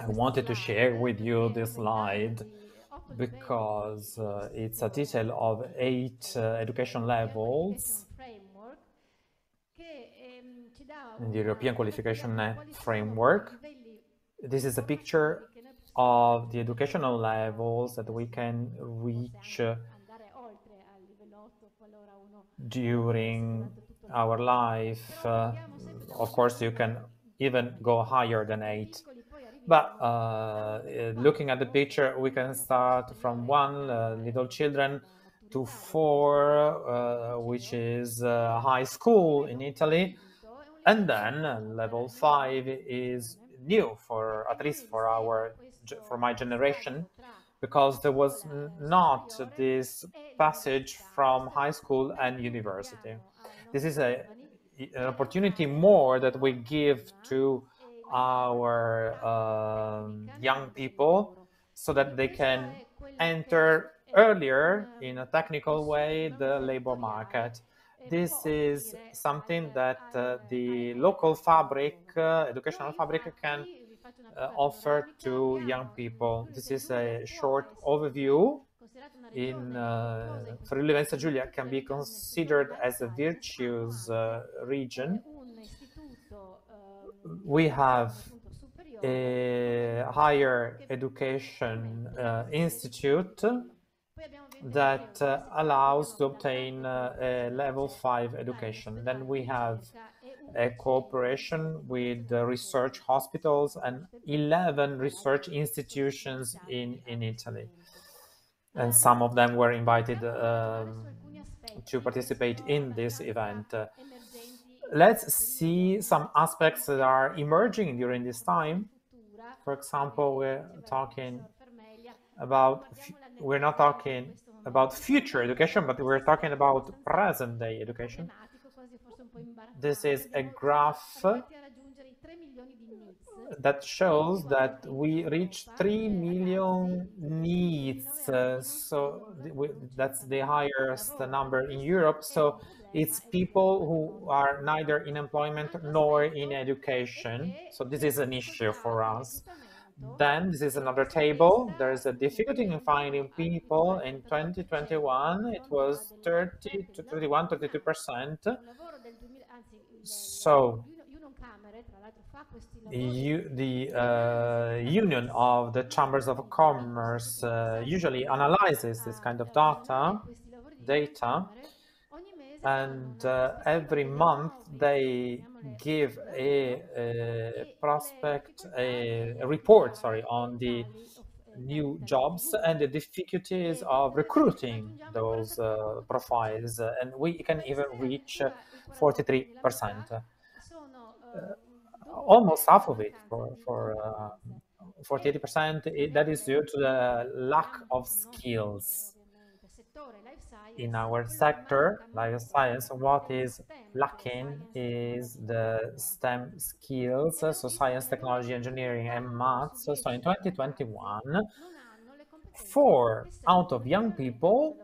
I wanted to share with you this slide because it's a detail of 8 education levels in the European Qualification framework. This is a picture of the educational levels that we can reach during our life. Of course, you can even go higher than 8. But looking at the picture, we can start from 1, little children, to 4, which is high school in Italy. And then level 5 is new, for at least for my generation, because there was not this passage from high school and university. This is an opportunity more that we give to our young people so that they can enter earlier in a technical way the labor market. This is something that the local fabric, educational fabric, can offer to young people. This is a short overview. In Friuli Venezia Giulia can be considered as a virtuous region. We have a higher education institute that allows to obtain a level 5 education. Then we have a cooperation with research hospitals and 11 research institutions in Italy. And some of them were invited to participate in this event. Let's see some aspects that are emerging during this time. For example, we're not talking about future education, but we're talking about present day education. This is a graph that shows that we reached 3 million needs. So that's the highest number in Europe. So it's people who are neither in employment nor in education. So this is an issue for us. Then this is another table. There's a difficulty in finding people. In 2021, it was 32%. So the Union of the Chambers of Commerce usually analyzes this kind of data, and every month they give a report on the new jobs and the difficulties of recruiting those profiles, and we can even reach 43%. Almost half of it, for 48%, that is due to the lack of skills. In our sector, life science, what is lacking is the STEM skills, so science, technology, engineering, and maths. So in 2021, 4 out of young people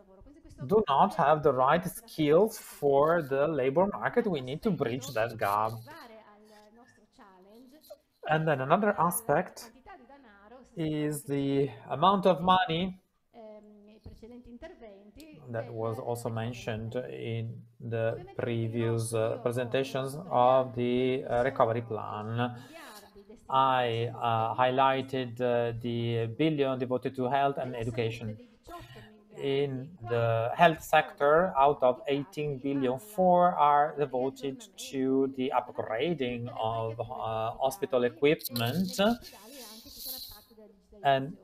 do not have the right skills for the labor market. We need to bridge that gap. And then another aspect is the amount of money that was also mentioned in the previous presentations of the recovery plan. I highlighted the billion devoted to health and education. In the health sector, out of 18 billion, 4 are devoted to the upgrading of hospital equipment and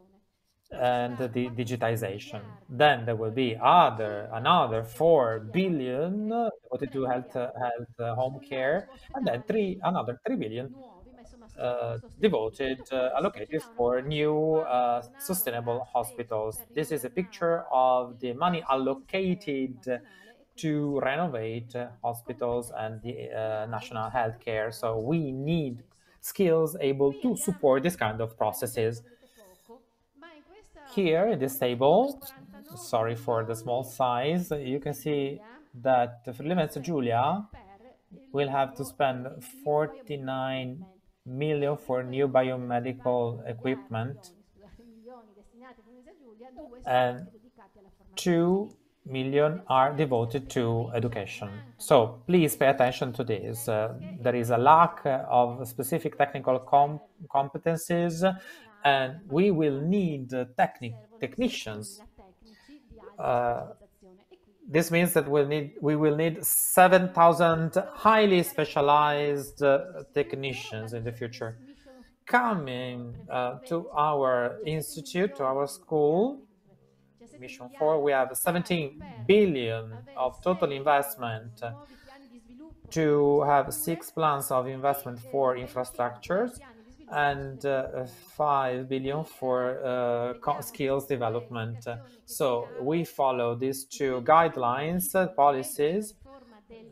the digitization. Then there will be another 4 billion devoted to health home care, and then another 3 billion allocated for new sustainable hospitals. This is a picture of the money allocated to renovate hospitals and the national healthcare. So we need skills able to support this kind of processes. Here in this table, sorry for the small size, you can see that Friuli Giulia will have to spend 49 million for new biomedical equipment and 2 million are devoted to education. So please pay attention to this. There is a lack of specific technical competencies, and we will need technicians. This means that we will need 7,000 highly specialized technicians in the future. Coming to our institute, to our school, Mission 4, we have 17 billion of total investment to have 6 plans of investment for infrastructures and 5 billion for skills development. So we follow these two guidelines, policies.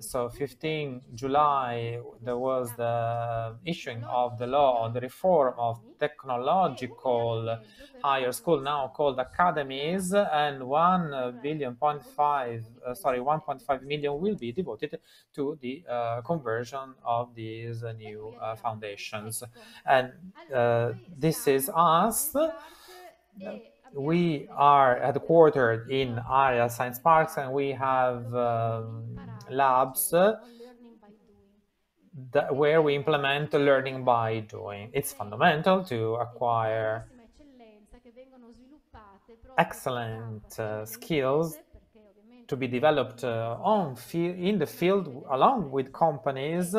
So 15 July, there was the issuing of the law on the reform of technological higher school, now called academies, and 1.5 million will be devoted to the conversion of these new foundations. And this is us. We are headquartered in area science parks, and we have labs where we implement learning by doing. It's fundamental to acquire excellent skills to be developed in the field along with companies,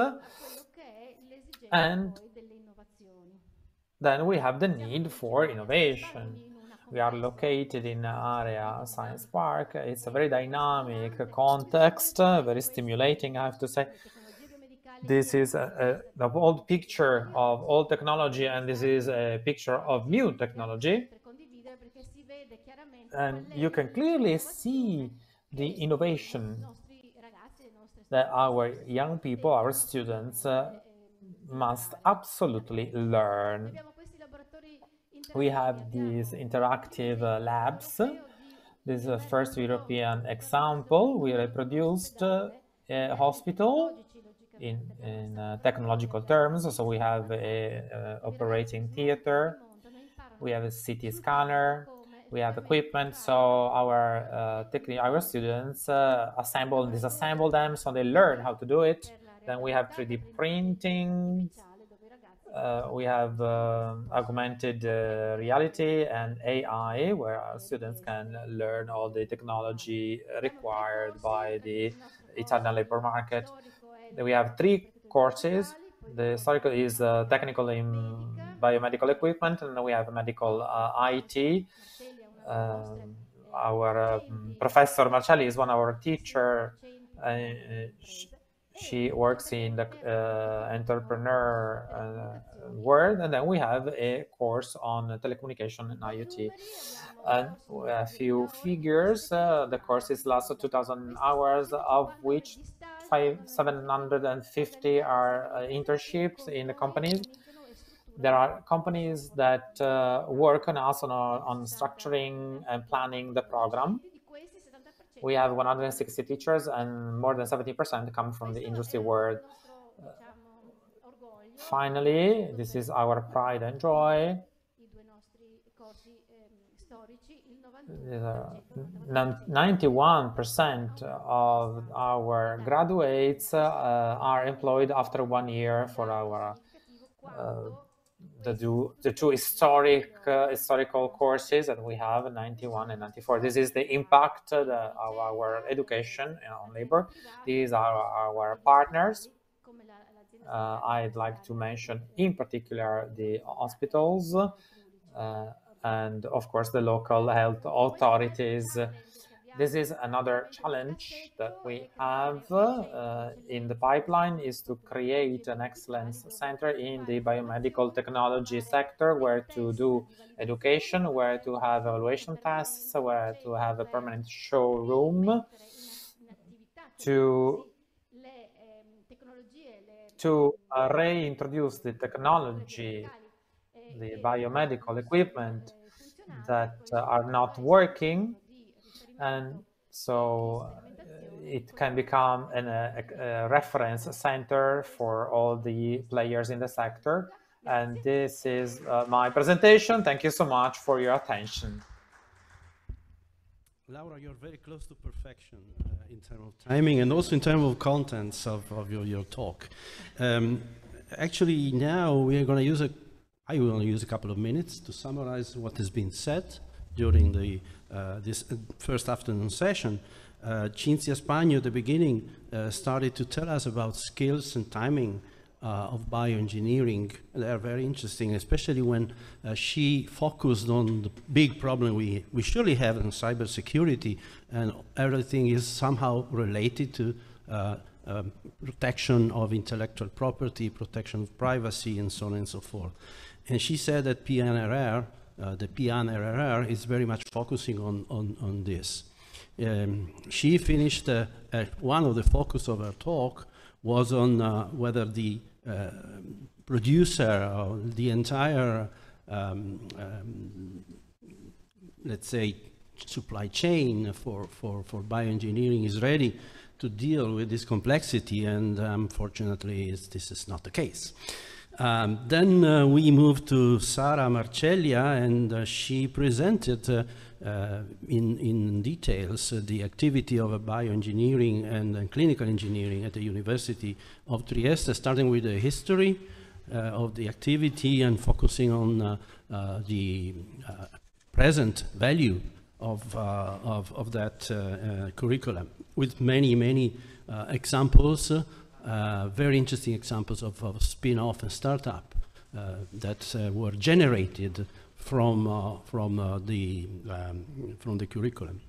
and then we have the need for innovation. We are located in Area Science Park. It's a very dynamic context, very stimulating, I have to say. This is the old picture of old technology, and this is a picture of new technology. And you can clearly see the innovation that our young people, our students, must absolutely learn. We have these interactive labs. This is the first European example. We reproduced a hospital in technological terms. So we have a operating theater, we have a CT scanner, we have equipment. So our students assemble and disassemble them, so they learn how to do it. Then we have 3D printing. We have augmented reality and AI, where our students can learn all the technology required by the Italian labor market. Then we have 3 courses. The historical is technical in biomedical equipment, and then we have medical IT. Our Professor Marcelli is one of our teachers. She works in the entrepreneur world, and then we have a course on telecommunication and IoT. And a few figures, the courses last 2,000 hours, of which 750 are internships in the companies. There are companies that work on us on structuring and planning the program. We have 160 teachers, and more than 70% come from the industry world. Finally, this is our pride and joy. 91% of our graduates are employed after 1 year for our the two historical courses that we have, 91 and 94. This is the impact of our education on labor. These are our partners. I'd like to mention in particular the hospitals and of course the local health authorities. This is another challenge that we have in the pipeline, is to create an excellence center in the biomedical technology sector, where to do education, where to have evaluation tests, where to have a permanent showroom, to reintroduce the technology, the biomedical equipment that are not working, and so it can become a reference center for all the players in the sector. And this is my presentation. Thank you so much for your attention. Laura, you're very close to perfection in terms of timing and also in terms of contents of your talk. Actually, now we are going to use I will only use a couple of minutes to summarize what has been said during the this first afternoon session. Cinzia Spagno at the beginning started to tell us about skills and timing of bioengineering. They are very interesting, especially when she focused on the big problem we surely have in cybersecurity, and everything is somehow related to protection of intellectual property, protection of privacy, and so on and so forth. And she said that PNRR, the PNRR is very much focusing on this. She finished, one of the focus of her talk was on whether the producer or the entire, let's say, supply chain for bioengineering is ready to deal with this complexity, and unfortunately this is not the case. Then we moved to Sara Marceglia, and she presented in details the activity of bioengineering and clinical engineering at the University of Trieste, starting with the history of the activity and focusing on the present value of that curriculum, with many examples, very interesting examples of spin-off and startup that were generated from the curriculum.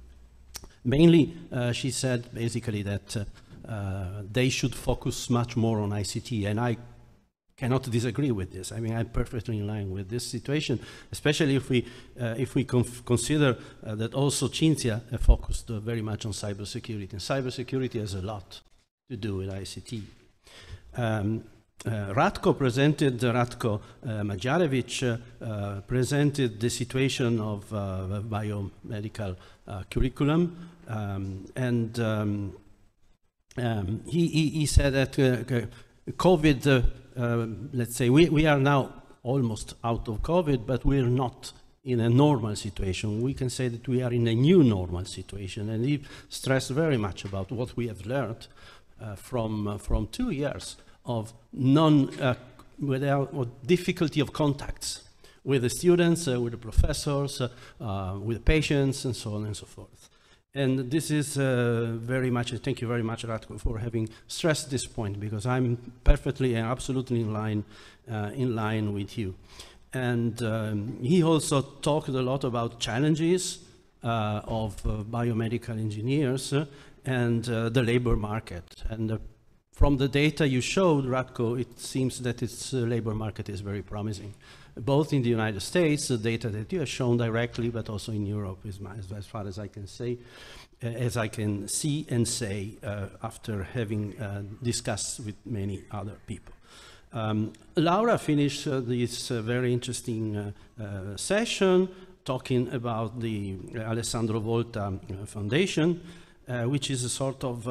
Mainly, she said basically that they should focus much more on ICT, and I cannot disagree with this. I mean, I'm perfectly in line with this situation, especially if we consider that also Cinzia focused very much on cybersecurity, and cybersecurity has a lot to do with ICT. Ratko Mađarević presented the situation of biomedical curriculum, and he said that COVID, let's say we are now almost out of COVID, but we're not in a normal situation. We can say that we are in a new normal situation, and he stressed very much about what we have learned from 2 years of without difficulty of contacts with the students, with the professors, with the patients, and so on and so forth. And this is very much, thank you very much, Ratko, for having stressed this point, because I'm perfectly and absolutely in line with you. And he also talked a lot about challenges of biomedical engineers and the labor market. And from the data you showed, Ratko, it seems that its labor market is very promising, both in the United States, the data that you have shown directly, but also in Europe, as far as I can say, as I can see and say after having discussed with many other people. Laura finished this very interesting session talking about the Alessandro Volta Foundation, which is a sort of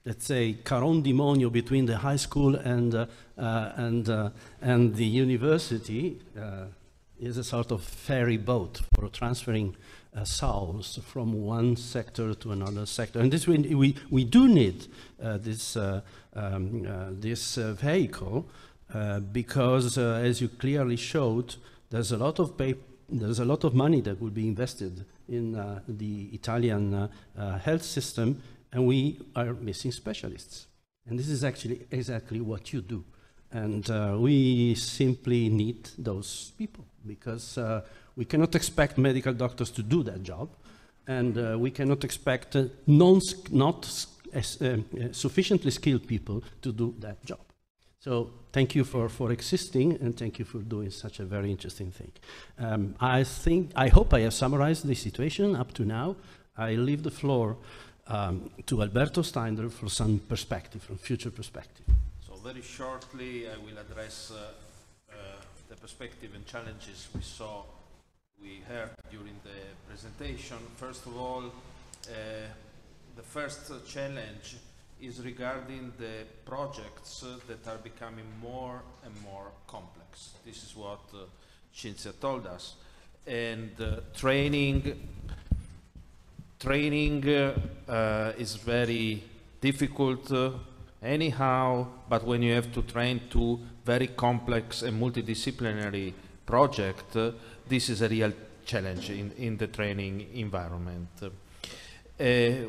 let's say, caron demonio between the high school and the university, is a sort of ferry boat for transferring souls from one sector to another sector. And this we do need this vehicle because, as you clearly showed, there's a lot of money that will be invested in the Italian health system, and we are missing specialists. And this is actually exactly what you do. And we simply need those people, because we cannot expect medical doctors to do that job, and we cannot expect not sufficiently skilled people to do that job. So thank you for existing, and thank you for doing such a very interesting thing. I hope I have summarized the situation up to now. I leave the floor to Alberto Steiner for some perspective, from future perspective. So very shortly, I will address the perspective and challenges we heard during the presentation. First of all, the first challenge is regarding the projects that are becoming more and more complex. This is what Cinzia told us. And training is very difficult anyhow, but when you have to train two very complex and multidisciplinary projects, this is a real challenge in the training environment.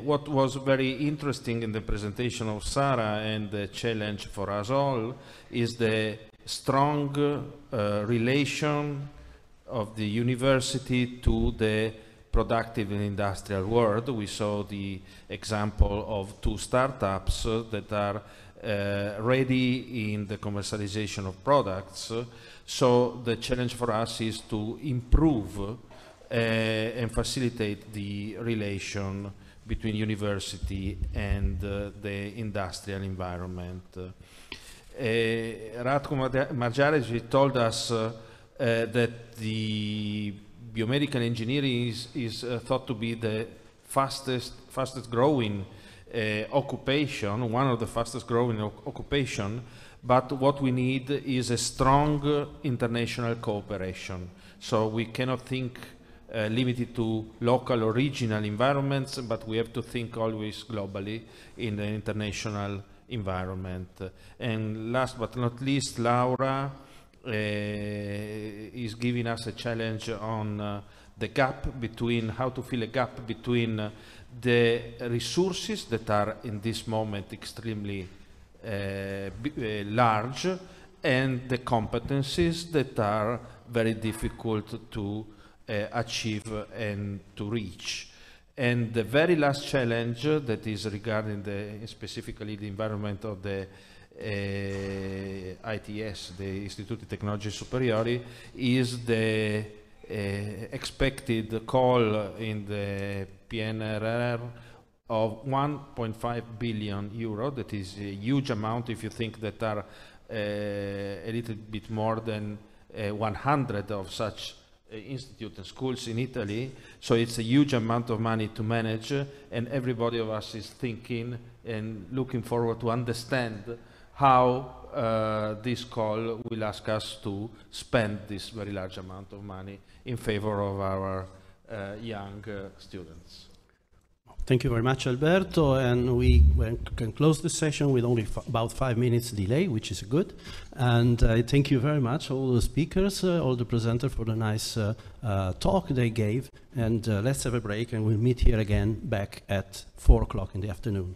What was very interesting in the presentation of Sara and the challenge for us all is the strong relation of the university to the productive and industrial world. We saw the example of two startups that are ready in the commercialization of products. So the challenge for us is to improve and facilitate the relation between university and the industrial environment. Ratko Marjarevic told us that the biomedical engineering is thought to be the fastest growing occupation, one of the fastest growing occupation, but what we need is a strong international cooperation. So we cannot think limited to local or regional environments, but we have to think always globally in the international environment. And last but not least, Laura is giving us a challenge on the gap between, how to fill a gap between the resources that are in this moment extremely large and the competencies that are very difficult to achieve and to reach. And the very last challenge that is regarding specifically the environment of the ITS, the Istituti Tecnologici Superiori, is the expected call in the PNRR of 1.5 billion euro. That is a huge amount if you think that are a little bit more than 100 of such institutes and schools in Italy. So it's a huge amount of money to manage, and everybody of us is thinking and looking forward to understand how this call will ask us to spend this very large amount of money in favor of our young students. Thank you very much, Alberto, and we can close the session with only about 5 minutes delay, which is good. And thank you very much, all the speakers, all the presenters for the nice talk they gave. And let's have a break, and we'll meet here again back at 4 o'clock in the afternoon.